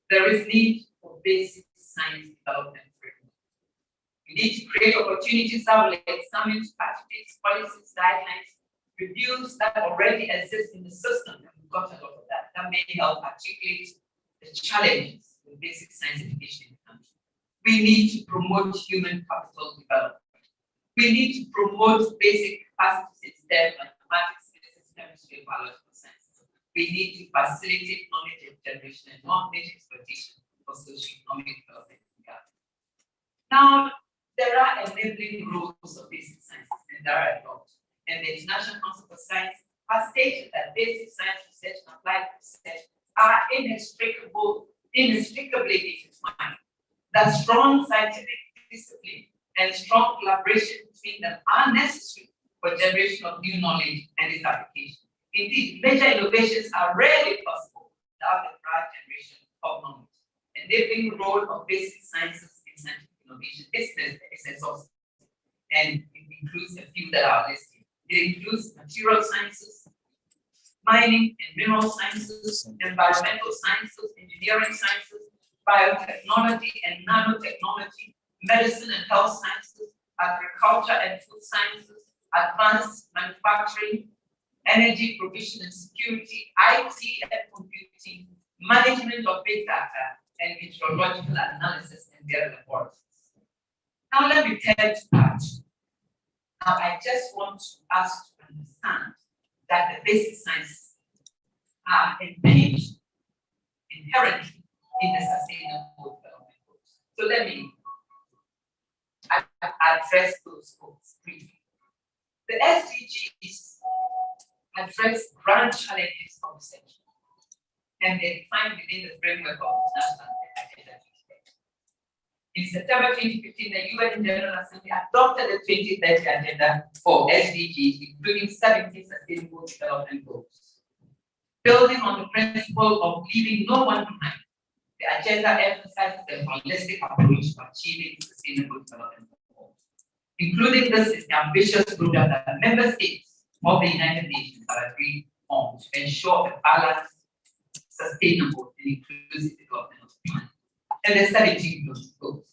there is need for basic science development framework. We need to create opportunities that will examine strategies, policies, guidelines, reviews that already exist in the system, and we've got a lot of that. That may help articulate the challenges with basic science education in the country. We need to promote human capital development. We need to promote basic capacities in STEM, mathematics, physics, chemistry, and biological sciences. We need to facilitate knowledge generation and knowledge exploitation for socio-economic development. Now, there are enabling rules of basic sciences, and there are a lot. And the International Council for Science has stated that basic science research and applied research are inextricably intertwined. That strong scientific discipline and strong collaboration between them are necessary for generation of new knowledge and its application. Indeed, major innovations are rarely possible without the prior generation of knowledge. Enabling role of basic sciences in scientific innovation is exhaustive, and it includes a few that are listed. It includes material sciences, mining and mineral sciences, environmental sciences, engineering sciences, biotechnology and nanotechnology, medicine and health sciences, agriculture and food sciences, advanced manufacturing, energy provision and security, IT and computing, management of big data, and meteorological analysis in their laboratories. Now let me turn to that. Now I just want us to understand that the basic sciences are impinged inherently in the sustainable development goals. So let me address those goals briefly. The SDGs address grand challenges of research, and they define within the framework of the National Agenda 2030. In September 2015, the UN General Assembly adopted the 2030 Agenda for SDGs, including 17 sustainable development goals. Building on the principle of leaving no one behind, the agenda emphasizes a holistic approach to achieving sustainable development goals. Including this is the ambitious program that the member states of the United Nations have agreed on to ensure a balanced, sustainable, and inclusive development of the planet. And the 17 goals.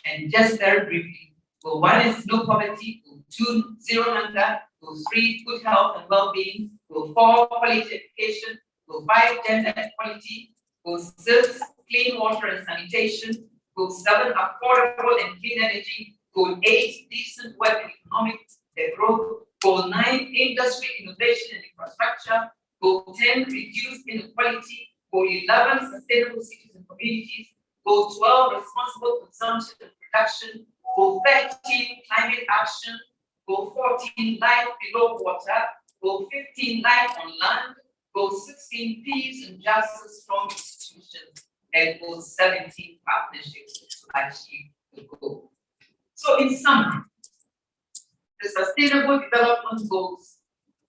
And just very briefly, goal 1 is no poverty, goal 2, zero hunger, goal 3, good health and well-being, goal 4, quality education, goal 5, gender equality, goal 6, clean water and sanitation, goal 7, affordable and clean energy, goal 8, decent work and economic growth, goal 9, industry, innovation and infrastructure, goal 10, reduce inequality, goal 11, sustainable cities and communities, goal 12, responsible consumption and production, goal 13, climate action, goal 14, life below water, goal 15, life on land, goal 16, peace and justice, strong institutions, and goal 17, partnerships to achieve the goal. So in summary, the Sustainable Development Goals,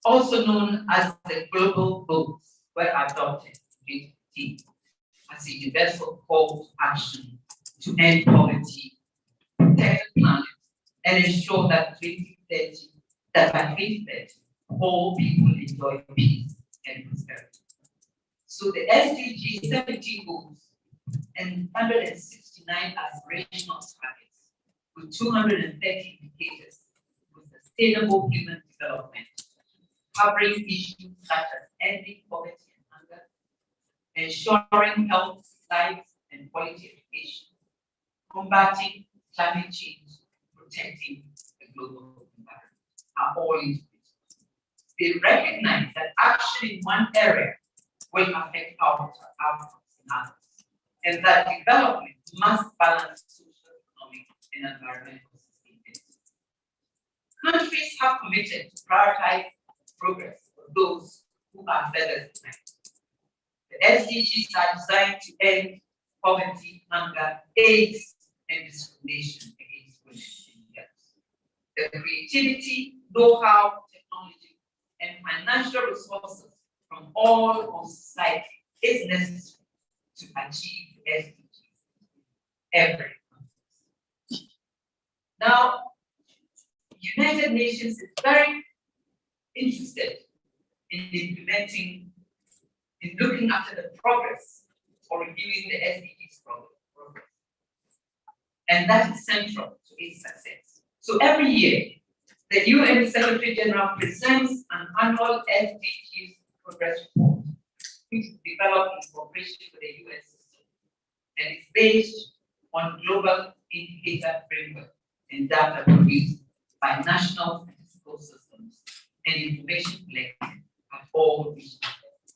also known as the Global Goals, were adopted in 2015 as a universal call to action to end poverty, protect the planet, and ensure that by 2030, all people enjoy peace and prosperity. So the SDG 17 goals and 169 aspirational targets with 230 indicators for sustainable human development, covering issues such as ending poverty and hunger, ensuring health, life, and quality education, combating climate change, protecting the global environment, are all integrated. They recognize that action in one area will affect outcomes in others, and that development must balance social, economic, and environmental sustainability. Countries have committed to prioritize progress for those who are furthest behind. The SDGs are designed to end poverty, hunger, AIDS, and discrimination against women and girls. The creativity, know-how, technology, and financial resources from all of society is necessary to achieve the SDGs. every context. Now, United Nations is very interested in implementing, in looking after the progress or reviewing the SDGs progress. And that is central to its success. So every year, the UN Secretary General presents an annual SDGs progress report, which is developed in cooperation with the UN system and is based on global indicator framework and data produced by national statistical systems and information collected at all regional levels.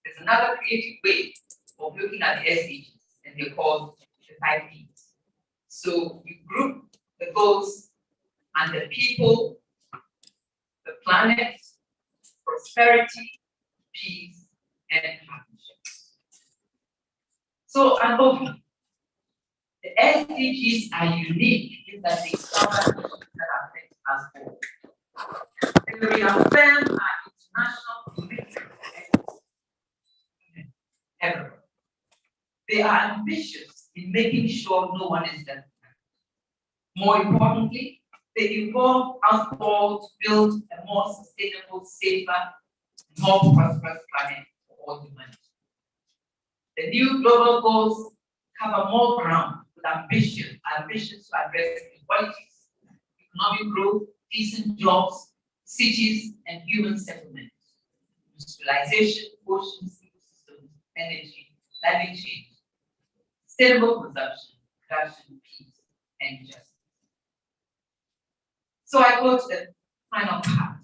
There's another creative way of looking at the SDGs, and they're called the 5 Ps. So you group the goals and the people, the planet, prosperity, peace, and partnerships. So an overview. The SDGs are unique in that they cover issues that affect us all. They reaffirm our international commitment everywhere. They are ambitious in making sure no one is left behind. More importantly, they involve us all to build a more sustainable, safer, more prosperous planet for all humanity. The new global goals cover more ground with ambitions to address inequalities, economic growth, decent jobs, cities, and human settlements, industrialization, oceans, ecosystems, energy, climate change, sustainable consumption, production, peace, and justice. So I go to the final part.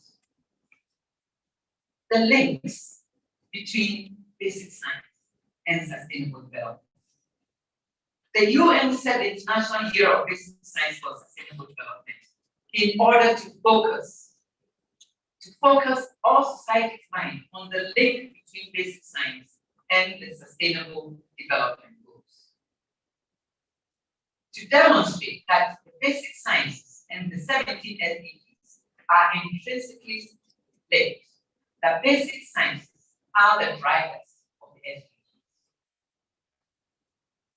The links between basic science and sustainable development. The UN set the International Year of Basic Science for Sustainable Development in order to focus all society's mind on the link between basic science and the sustainable development goals. To demonstrate that the basic sciences and the 17 SDGs are intrinsically linked, the basic sciences are the drivers of the SDGs.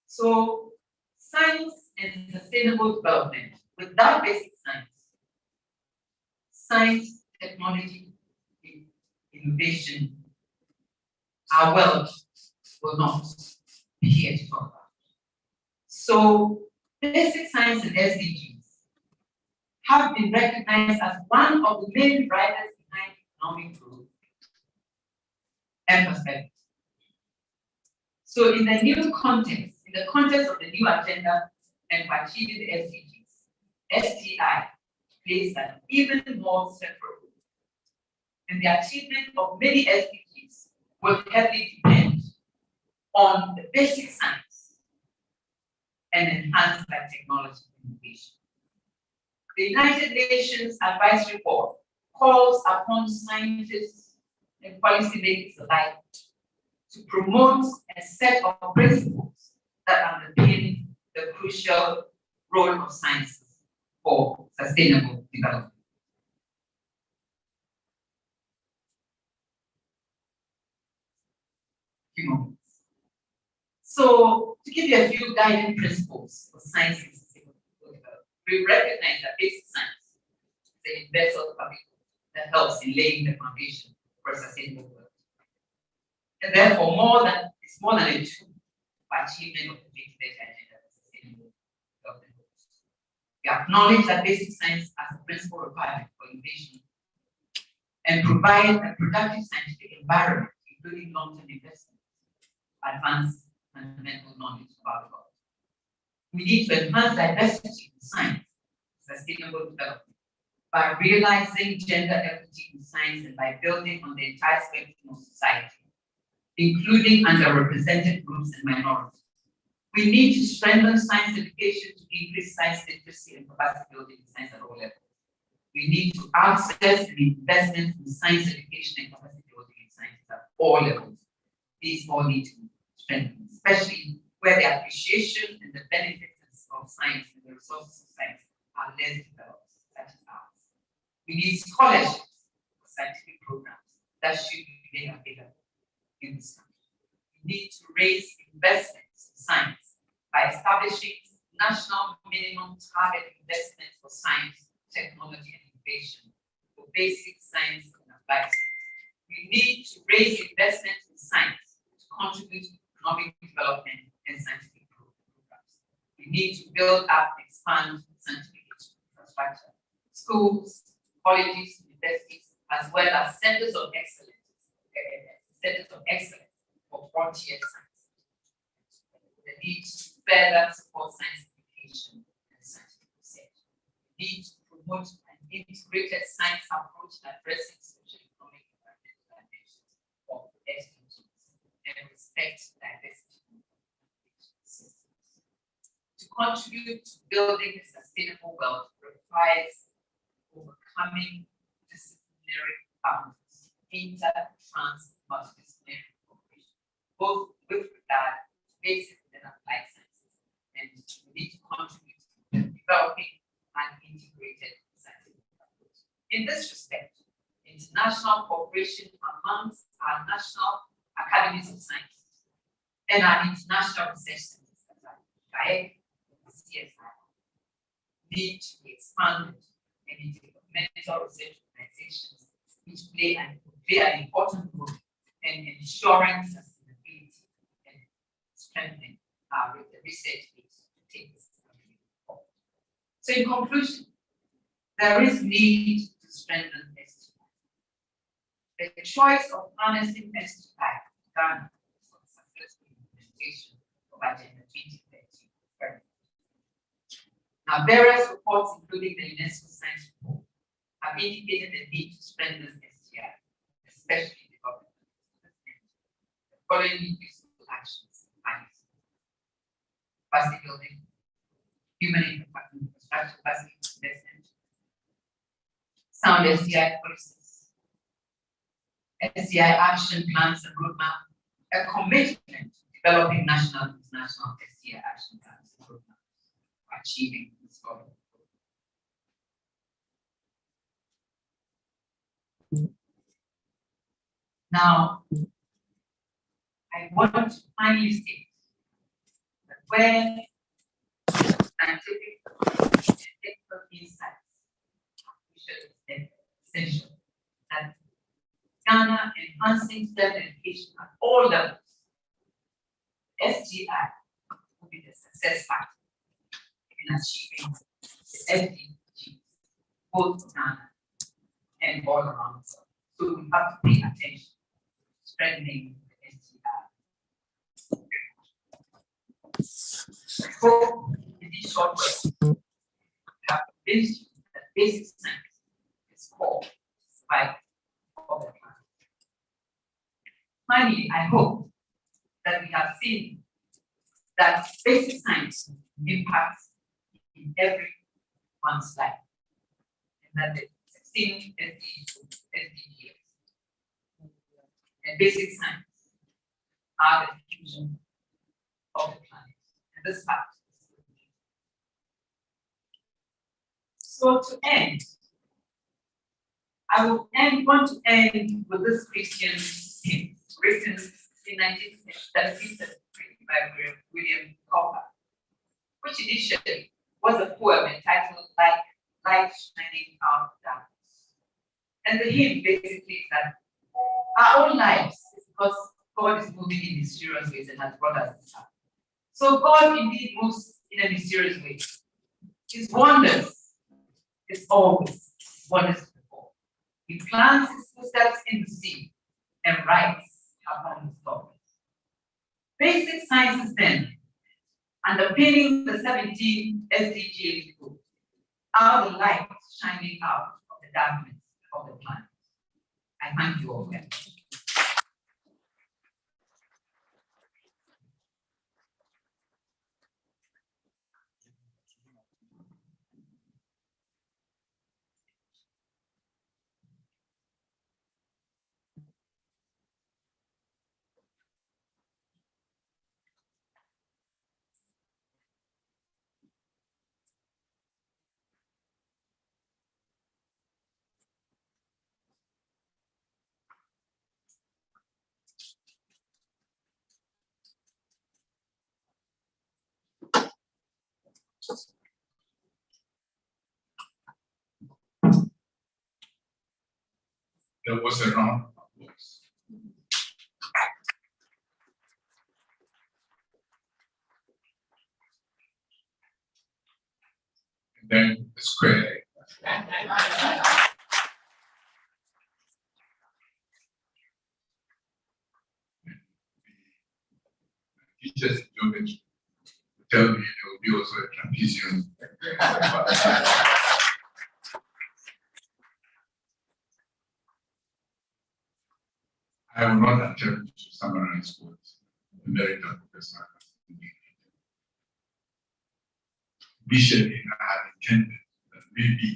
So, science and sustainable development, without basic science, technology, innovation, our world will not be here to talk about. So, basic science and SDGs have been recognized as one of the main drivers behind economic growth and prosperity. So, in the new context, in the context of the new agenda and for achieving the SDGs, STI plays an even more central role. And the achievement of many SDGs will heavily depend on the basic science and enhanced by technology and innovation. The United Nations Advisory Board calls upon scientists and policymakers alike to promote a set of principles that underpin the crucial role of sciences for sustainable development. Few moments. So, to give you a few guiding principles for science and sustainable development, we recognize that basic science is the universal public that helps in laying the foundation for a sustainable world. And therefore, it's more than a tool for achievement of the basic agenda for sustainable development goals. We acknowledge that basic science as a principal requirement for innovation and provide a productive scientific environment, including long-term investment, advanced fundamental knowledge about the world. We need to enhance diversity in science, sustainable development, by realizing gender equity in science and by building on the entire spectrum of society, including underrepresented groups and minorities. We need to strengthen science education to increase science literacy and capacity building in science at all levels. We need to access and investment in science education and capacity building in science at all levels. These all need to be strengthened, especially where the appreciation and the benefits of science and the resources of science are less developed, such as ours. We need scholarships for scientific programs that should be made available in this country. We need to raise investments in science by by establishing national minimum target investment for science, technology, and innovation for basic science and applied science. We need to raise investment in science to contribute to economic development and scientific programs. We need to build up and expand scientific infrastructure, schools, colleges, universities, as well as centers of excellence for frontier science. The need to further support science education and scientific research. We need to promote an integrated science approach addressing socio-economic and environmental dimensions of SDGs and respect diversity systems. To contribute to building a sustainable world requires overcoming disciplinary boundaries, inter-trans multidisciplinary cooperation, both with regard to basic and applied sciences, and we need to contribute to developing an integrated scientific approach. In this respect, international cooperation amongst our national academies of sciences and our international research centers, GAAS and CSI, need to be expanded and intergovernmental research organizations which play an important role in ensuring sustainability and strengthening our research base to take this country forward. So in conclusion, there is need to strengthen STI. The choice of harnessing STI done for the successful implementation of Agenda 2030. Now, various reports, including the UNESCO Science Report, have indicated the need to strengthen STI, especially the government. The following useful actions: capacity building, human infrastructure capacity investment, sound STI policies, STI action plans and roadmap, a commitment to developing national and international STI action plans and roadmaps for achieving this goal. Now, I want to finally state that where scientific and technical insights are essential, that Ghana enhancing STEM education at all levels, SGI will be the success factor in achieving the SDGs, both for Ghana and all around the world. So we have to pay attention to strengthening the SGI. I hope in this short way, we have convinced you that basic science is core to survival of the planet. Finally, I hope that we have seen that basic science impacts in everyone's life, and that the 16 SDGs and basic science are the future of the planet, and this fact is so. To end, I want to end with this Christian hymn written in 1973 by William Cowper, which initially was a poem entitled "Like Light Shining Out of Darkness." And the hymn basically is that our own lives is because God is moving in mysterious ways and has brought us this far. So God indeed moves in a mysterious way. His wonders is always wonders before. He plants his footsteps in the sea and writes upon his thoughts. Basic sciences then, underpinning the 17 SDGs, are the lights shining out of the darkness of the planet. I thank you all very much. There was a round of applause. And then the square. Teachers in geometry tell me there will be also a trapezium. I will not attempt to summarize what the merit of Professor has indicated. Bishop and I had intended that maybe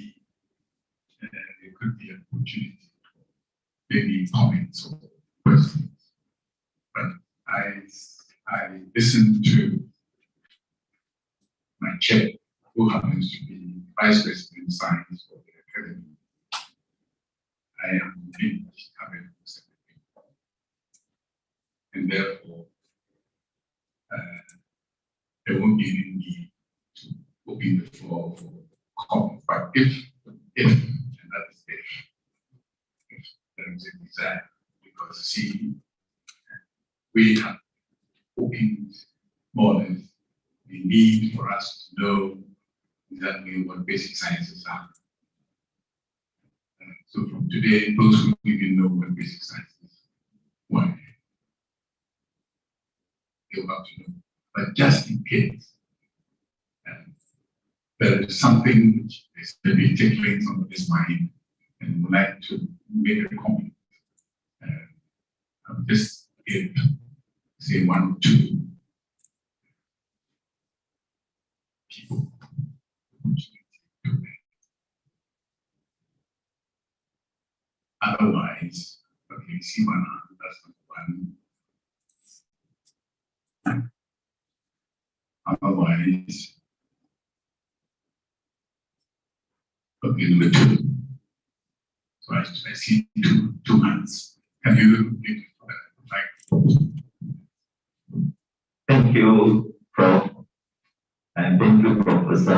there could be an opportunity for maybe comments or questions. But I listened to my chair, who happens to be Vice President of Science for the Academy. I am in Cabinet Secretary. And therefore, there won't be any need to open the floor for comment. But if, and that is if there is a desire, because see, we have opened more or less the need for us to know exactly what basic sciences are. So from today, those who even know what basic sciences are, they will have to know. But just in case there is something which is maybe tickling somebody's mind and would like to make a comment, I'll just give, say, 1 or 2 people. Otherwise, okay, see 1 hand, that's number 1. Otherwise, okay, number 2. So I see two hands. Can you repeat Thank you, Prof. And thank you, Professor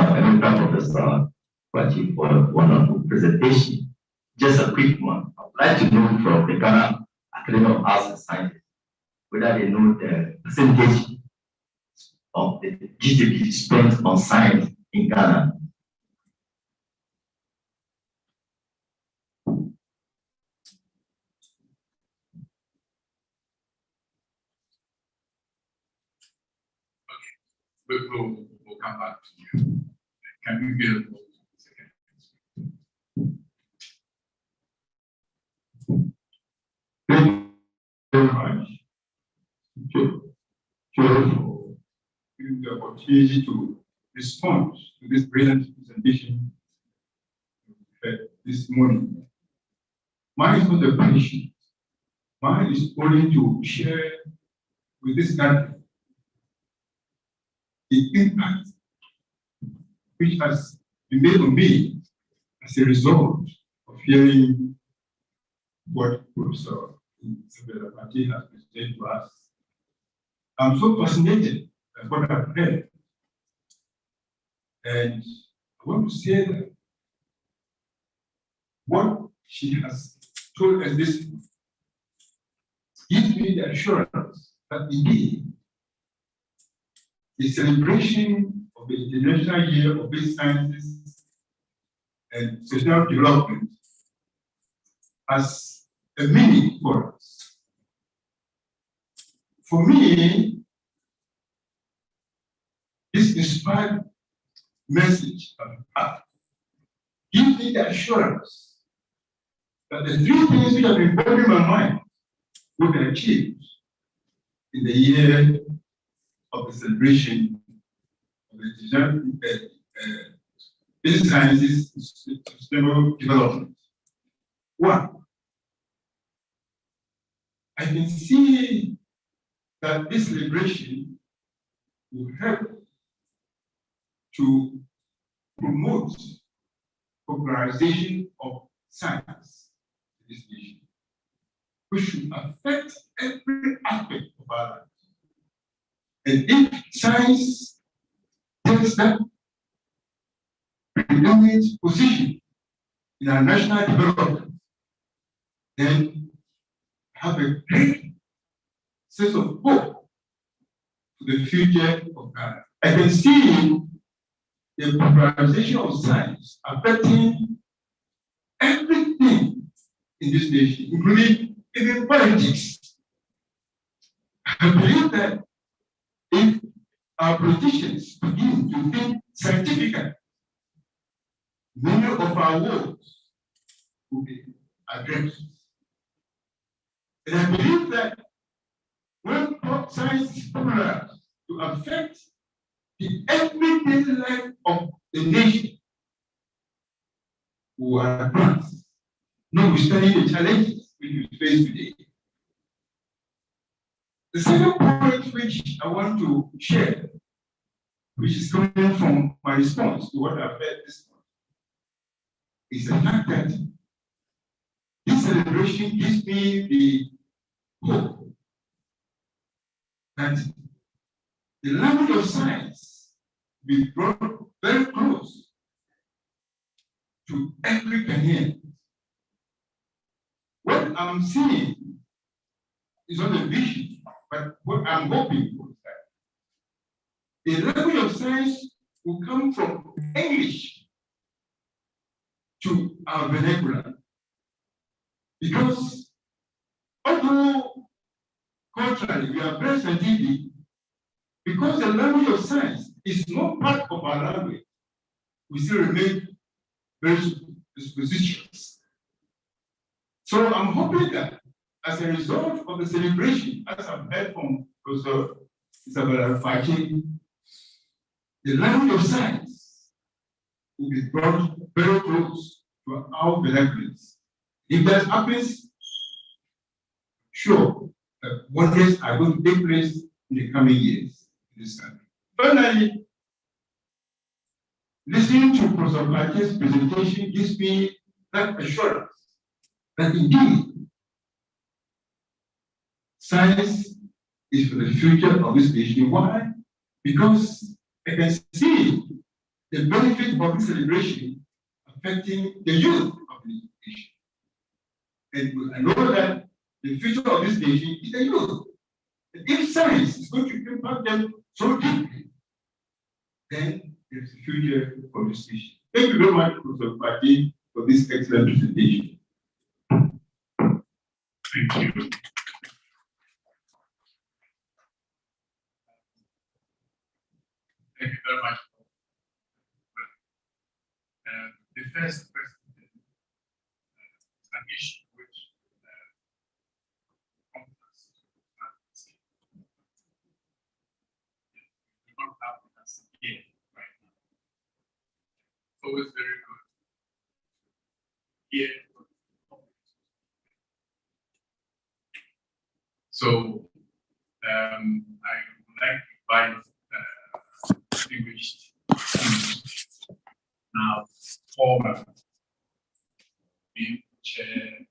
Kwachi, for a wonderful presentation. Just a quick one. I would like to know from the Ghana Academy of Arts and Sciences whether they know the percentage of the GDP spent on science in Ghana. We'll come back to you. Can you get a vote? Thank you very much. For giving the opportunity to respond to this brilliant presentation this morning. Mine is not a question. Mine is only to share with this country the impact which has been made on me as a result of hearing what Professor Isabella Pati has presented to us. I'm so fascinated by what I've heard. And I want to say that what she has told us this gives me the assurance that indeed the celebration of the International Year of Basic Sciences and Social Development has a meaning for us. For me, this inspired message gives me the assurance that the 3 things which have been bothering my mind will be achieved in the year of the celebration of the Basic Sciences Sustainable Development. 1, I can see that this celebration will help to promote popularization of science in this nation, which should affect every aspect of our life. And if science takes that preeminent position in our national development, then have a great sense of hope for the future of Ghana. I can see the popularization of science affecting everything in this nation, including even politics. I believe that if our politicians begin to think scientifically, many of our woes will be addressed. And I believe that when science is popularized to affect the everyday life of the nation, we will advance, notwithstanding the challenges which we face today. The second point which I want to share, which is coming from my response to what I've heard this morning, is the fact that this celebration gives me the hope that the language of science will be brought very close to every Ghanaian. What I'm seeing is not a vision, but what I'm hoping for is that the language of science will come from English to our vernacular. Because although culturally we are very scientific, because the language of science is not part of our language, we still remain very superstitious. So I'm hoping that as a result of the celebration, as I've heard from Professor Isabella Fachi, the language of science will be brought very close to our vernaculars. If that happens, sure, wonders are going to take place in the coming years in this country. Finally, listening to Professor Fachi's presentation gives me that assurance that indeed science is for the future of this nation. Why? Because I can see the benefit of this celebration affecting the youth of the nation. And I know that the future of this nation is the youth. And if science is going to impact them so deeply, then there's a future for this nation. Thank you very much, Professor Fachi, for this excellent presentation. Thank you. Thank you very much. The first question is an issue which companies do not have us here right now. It's always very good here. So I would like to invite distinguished now former being chair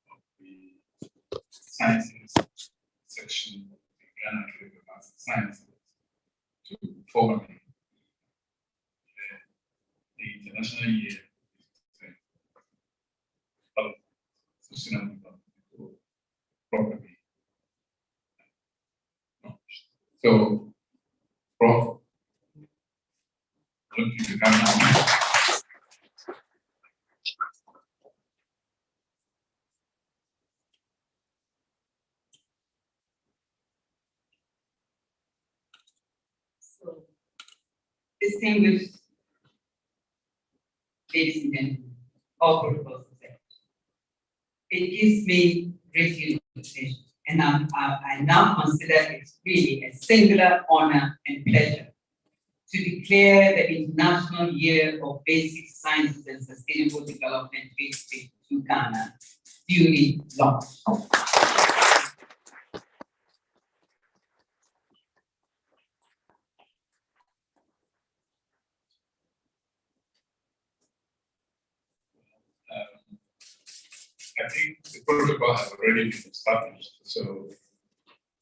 of the sciences section of the Ghana Academy of Arts and Sciences to formally the International Year of Sustainable Development properly launched. So, Prof, I want you to come now. So, distinguished ladies and gentlemen, all protocols accepted. It gives me great pleasure, and I now consider it really a singular honor and pleasure to declare the International Year of Basic Sciences and Sustainable Development 2022 Ghana duly launched. I think the protocol has already been established. So,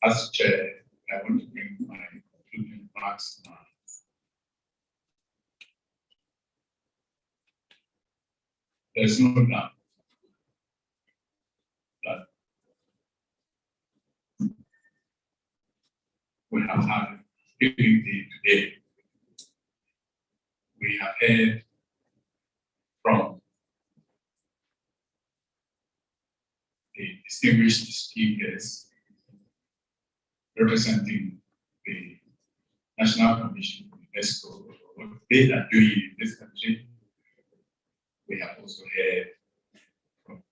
as chair, I want to bring my concluding remarks now. there's no doubt that we have had a hearing day today. We have heard from the distinguished speakers representing the National Commission for UNESCO, what they are doing in this country. We have also heard from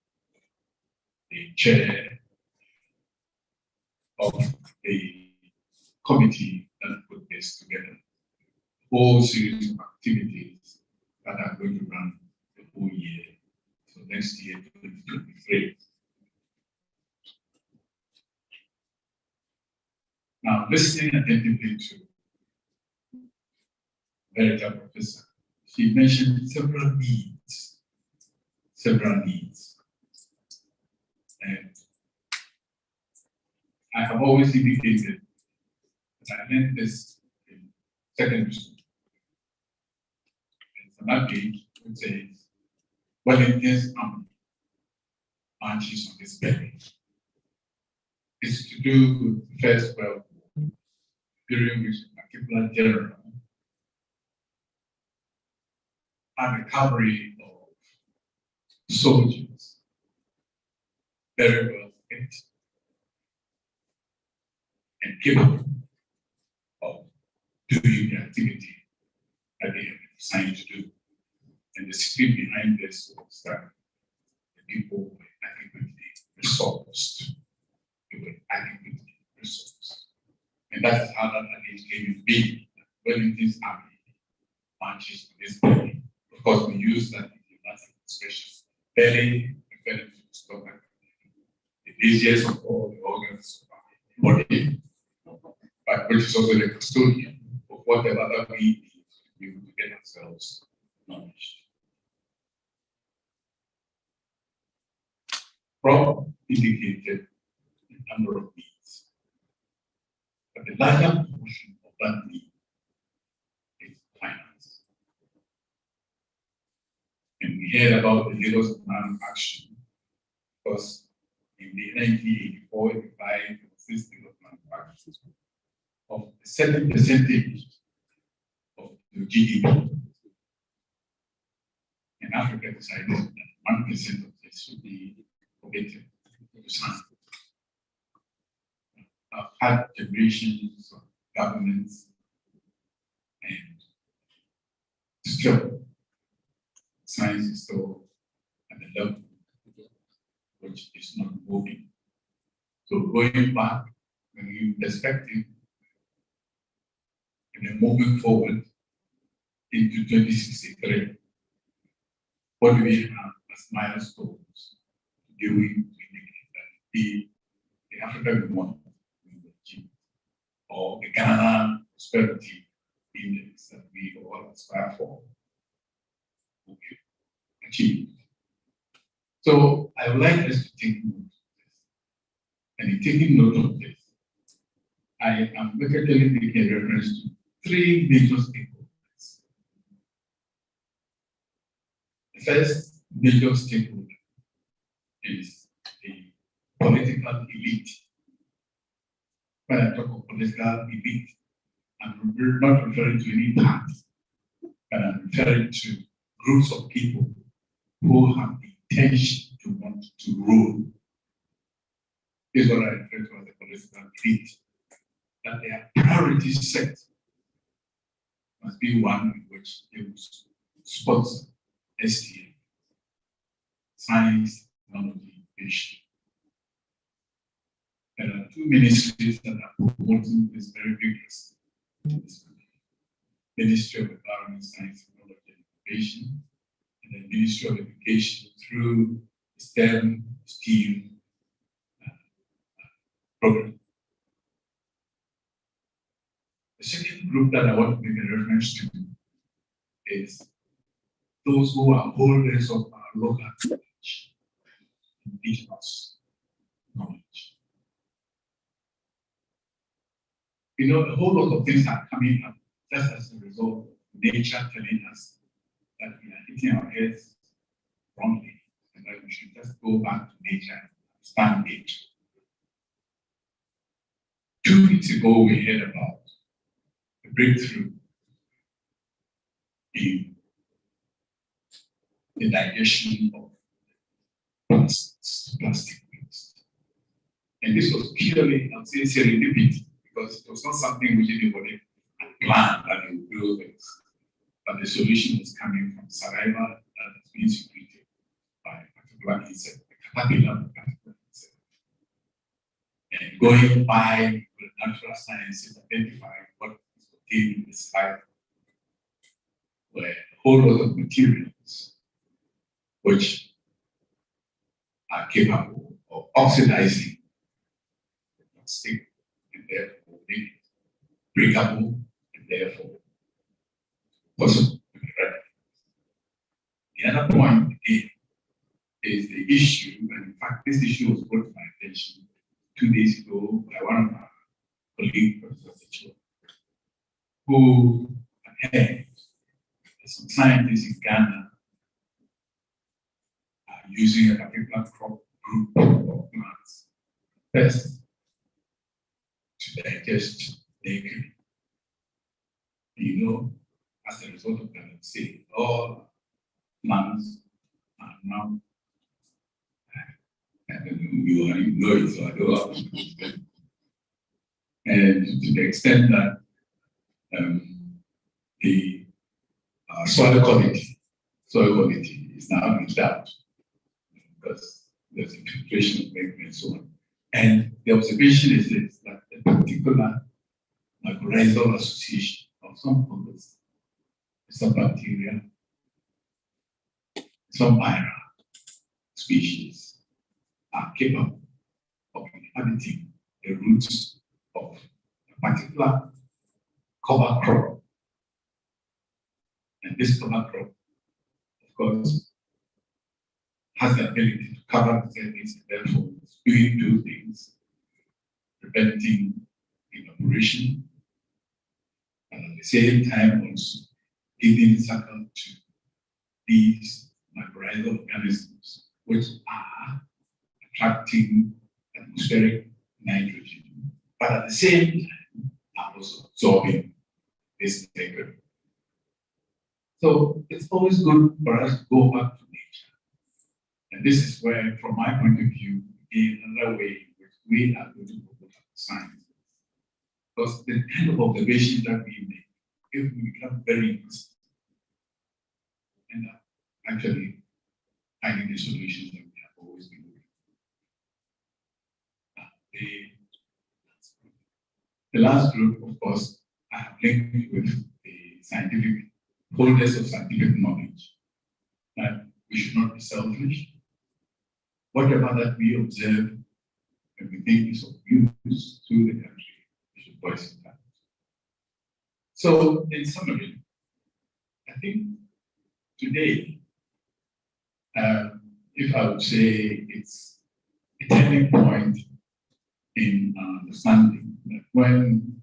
the chair of the committee that put this together, whole series of activities that are going to run the whole year, so next year, 2023. Now, listening attentively to Veritas Professor, she mentioned several needs. And I have always indicated that I learned this in secondary school. It's an adage which says, Wellington's army marches on his belly. It's to do with the First World War, during which a particular general had a cavalry of soldiers, very well fit and capable of doing the activity that they have been assigned to do. And the secret behind this was that the people were adequately resourced. They were adequately resourced. And that's how that adage came in being. Wellington's army marches on this belly. Of course, we use that in the Latin expression. Belly, referring to the stomach, the easiest of all the organs of our body, but which is also the custodian of whatever that we need to be able to get ourselves nourished. Rob indicated a number of needs, but the larger portion of that need is finance. And we heard about the Lagos Plan Action, because in the 1984-85 system of manufacturing, of a certain percentage of the GDP, and Africa decided that 1% of this should be committed to science. I've had generations of governments, and still, science is still at the level which is not moving. So going back, when you perspective, and then moving forward into 2063, what do we have as milestones doing to indicate that the Africa we want to achieve, or the Ghana prosperity index that we all aspire for will be achieved? So I would like us to take note of this. And in taking note of this, I am particularly making a reference to three major stakeholders. The first major stakeholder is the political elite. When I talk of political elite, I'm not referring to any party, but I'm referring to groups of people who have the intention to want to rule. This is what I refer to as the political elite. That their priority set must be one in which they will sponsor STM, science, technology, innovation. There are two ministries that are promoting this very vigorously. Ministry of Environment, Science, Technology, and Innovation, and the Ministry of Education through STEM, program. The second group that I want to make a reference to is those who are holders of our local knowledge, indigenous knowledge. You know, a whole lot of things are coming up just as a result of nature telling us that we are hitting our heads wrongly, and that we should just go back to nature and stand it. 2 weeks ago, we heard about the breakthrough in the digestion of plastic waste. And this was purely, I would say, serendipity, because it was not something which anybody had planned that they would do this. But the solution was coming from saliva that has been secreted by a particular insect, a caterpillar of a particular insect. And going by the natural sciences, identifying what is contained in the saliva were a whole lot of materials which are capable of oxidizing the plastic and therefore make it breakable and therefore possible to be recognized. The other point again is the issue, and in fact, this issue was brought to my attention 2 days ago by one of our colleagues, Professor Cho, who had heard that some scientists in Ghana are using a particular crop group of plants first to digest naked. You know, as a result of that, say all plants are now, you know it, so I don't have to. And to the extent that the soil quality is now reached out because there's infiltration of mercury and so on. And the observation is this, that a particular mycorrhizal association of some fungus, some bacteria, some viral species are capable of inhabiting the roots of a particular cover crop. And this cover crop, of course, has the ability to cover the surface and therefore doing 2 things: preventing evaporation, and at the same time also giving succor to these mycorrhizal organisms, which are attracting atmospheric nitrogen, but at the same time are also absorbing this mercury. So it's always good for us to go back to nature. And this is where, from my point of view, in another way in which we are going to promote science. Because the kind of observations that we make, if we become very interested, and actually finding the solutions that we have always been looking for. The last group, of course, I have linked with the scientific holders of scientific knowledge, that we should not be selfish. Whatever that we observe and we think is of use to the country, we should voice it out. So, in summary, I think today, if I would say it's a turning point in understanding that when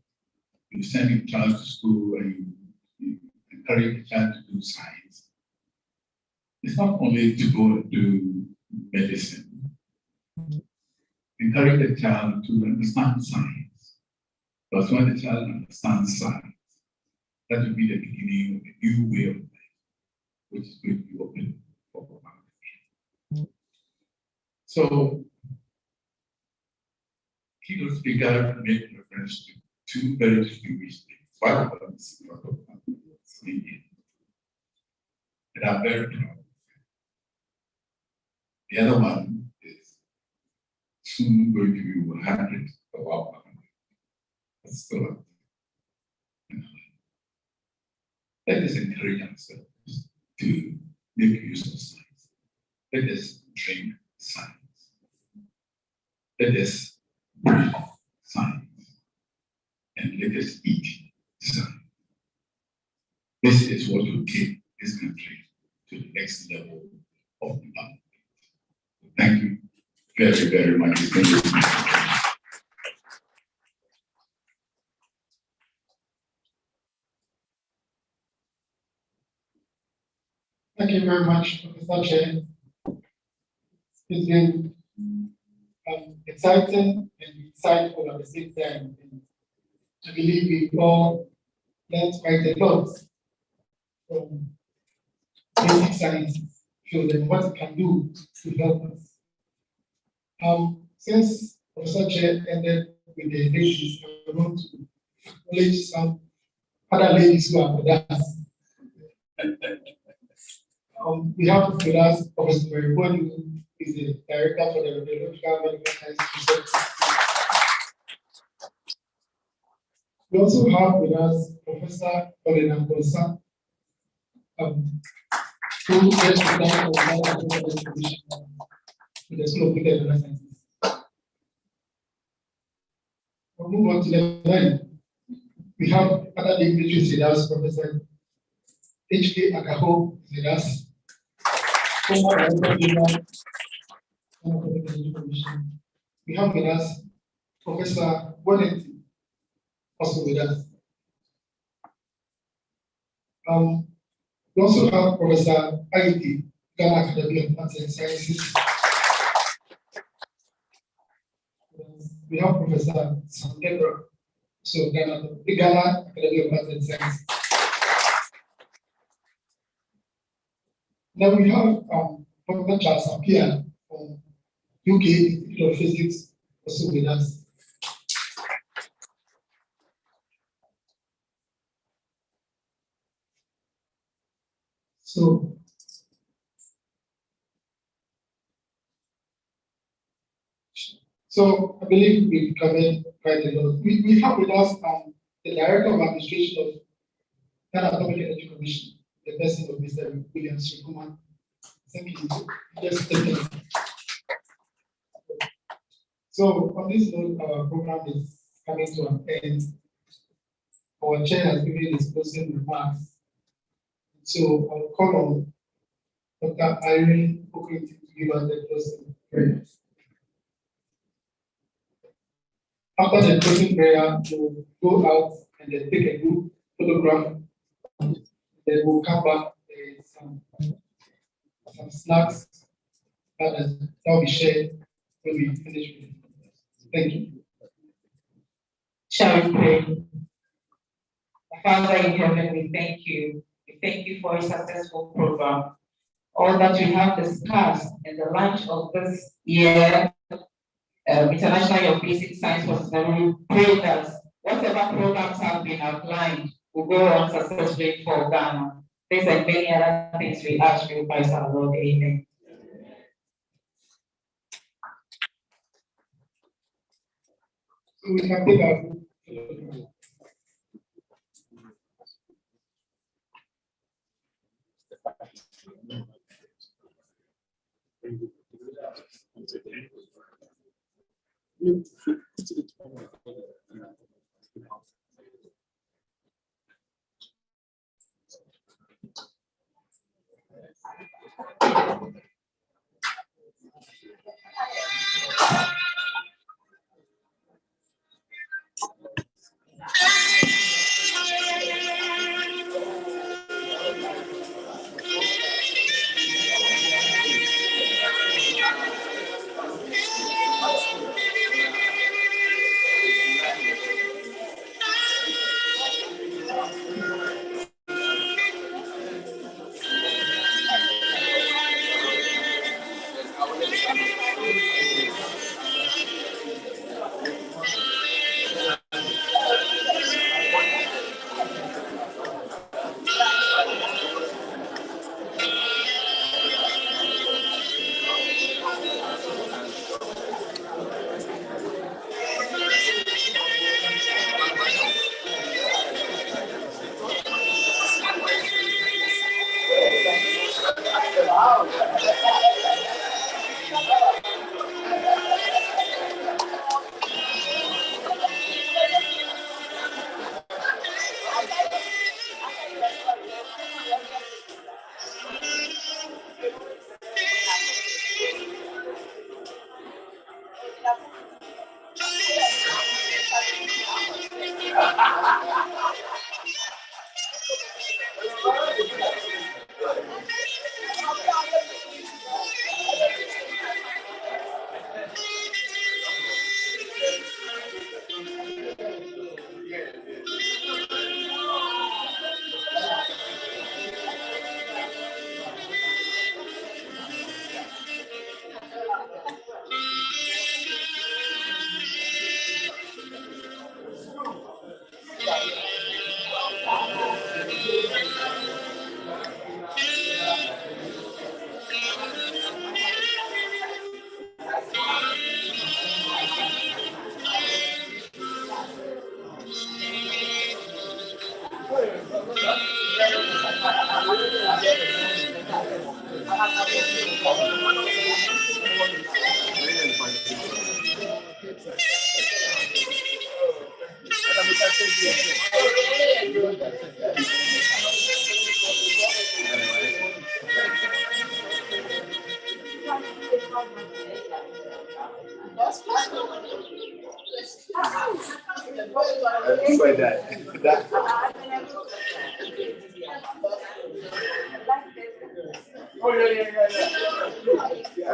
you send your child to school and you encourage the child to do science, it's not only to go and do medicine. Encourage the child to understand science. Because when the child understands science, that will be the beginning of a new way of life, which is going to be open for our. So, keynote speaker made reference to 2 very distinguished things. One of them is Indian. And I'm very proud. The other one is soon going to be 100 of our family. That's still let us encourage ourselves to make use of science. Let us drink science. Let us breathe science. And let us eat science. This is what will take this country to the next level of development. Thank you very, very much. Thank you very much, Professor Chair. It's been exciting and insightful at the same time. And I believe we all learned quite a lot from basic science field and what it can do to help us. Since Professor Chair ended with the ladies, I want to acknowledge some other ladies who are with us. We have with us Professor Mary Boyd, who is the Director for the Radiological Medical Science Research. We also have with us Professor Olena Bosa, who is the Director of the Medical Commission in the School of Medical Sciences. We'll move on to the line. We have other dignitaries with us, Professor H.K. Akaho is with us, former Director of the Medical Commission. We have with us Professor Wellington, also with us. We also have Professor Aiti, Ghana Academy of Arts and Sciences. We have Professor Sandebra, so the Ghana Academy of Arts and Sciences. Then we have Dr. Charles Appiah from UK Institute of Physics, also with us. So I believe we've covered quite a lot. We have with us the Director of Administration of Ghana Atomic Energy Commission, the person of Mr. William Srikuman. Thank you. Just take it. So on this note, our program is coming to an end. Our chair has given his closing remarks. So I'll call on Dr. Irene Okwiti to give us the closing prayer. After the closing prayer, we'll go out and then take a group photograph. Then we'll come back with some snacks that will be shared when we finish with it. Thank you. Shall we pray? Father in heaven, we thank you. We thank you for a successful program. All that we have discussed in the launch of this year, International Year of Basic Science was we pray that whatever programs have been outlined will go on successfully for Ghana. These and many other things we ask you, Christ our Lord. Amen. So we can take our I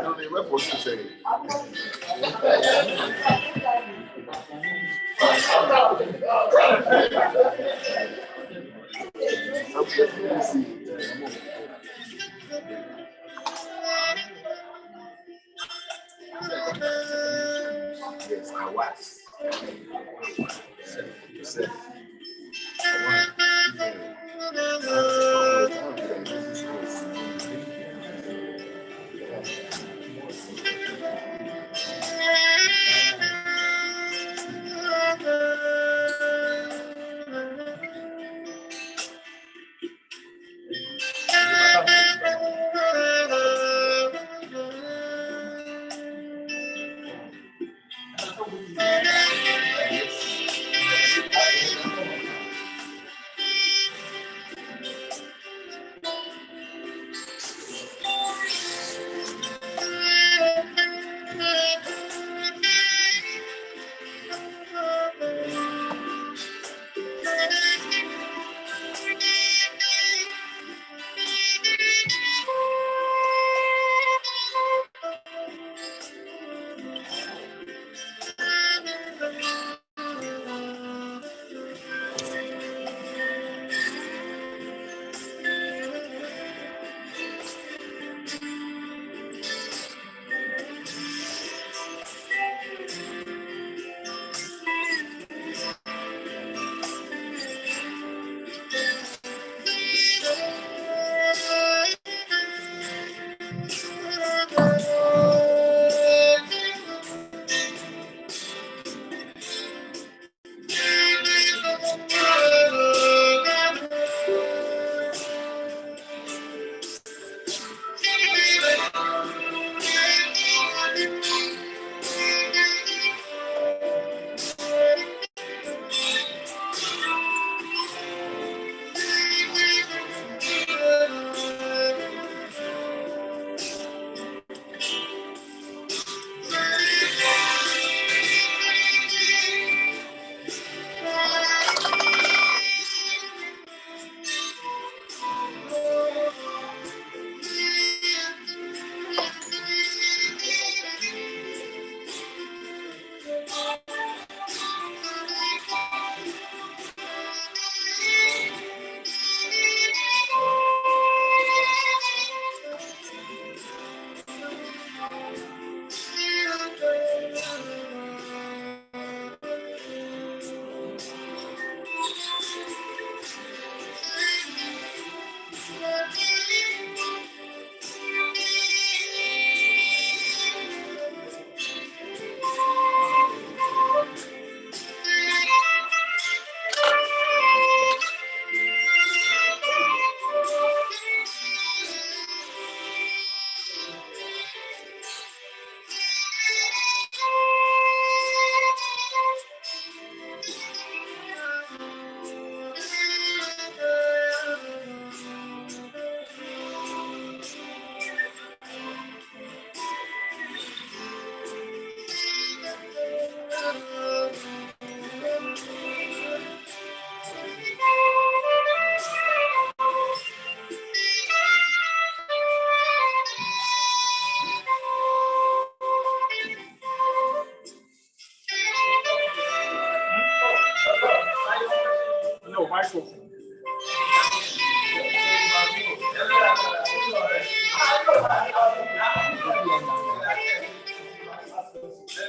don't know what to say. Yes, I was.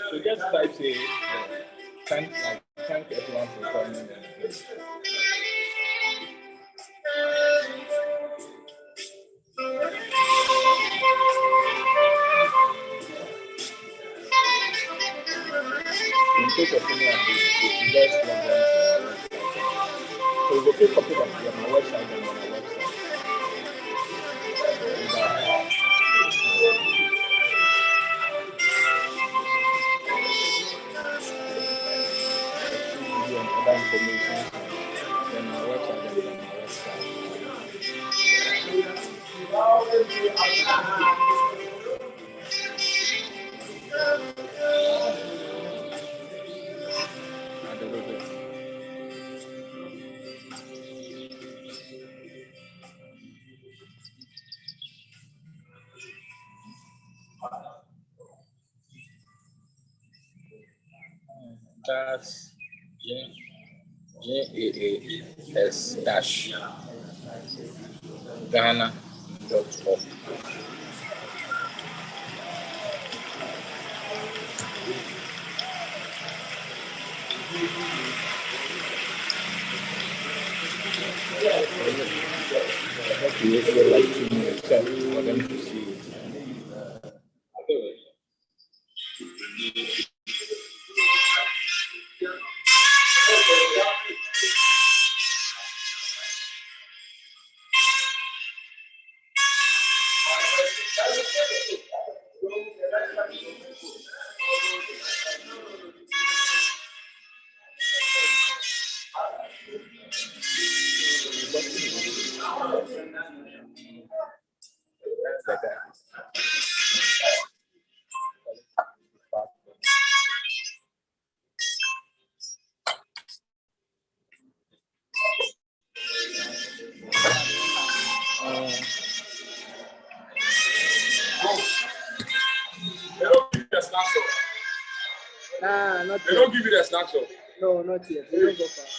So just type say, thank everyone for coming. In case of any updates, you guys log on to our website. So you go feel copy of on our website and on our website. And other information, then our website and on our website. GAAS, GAAS dash Ghana.org. You would like to check for them to see it. Like that. They don't give you the snacks off. Nah, not They don't give you the snacks off. No, not yet. We don't go far.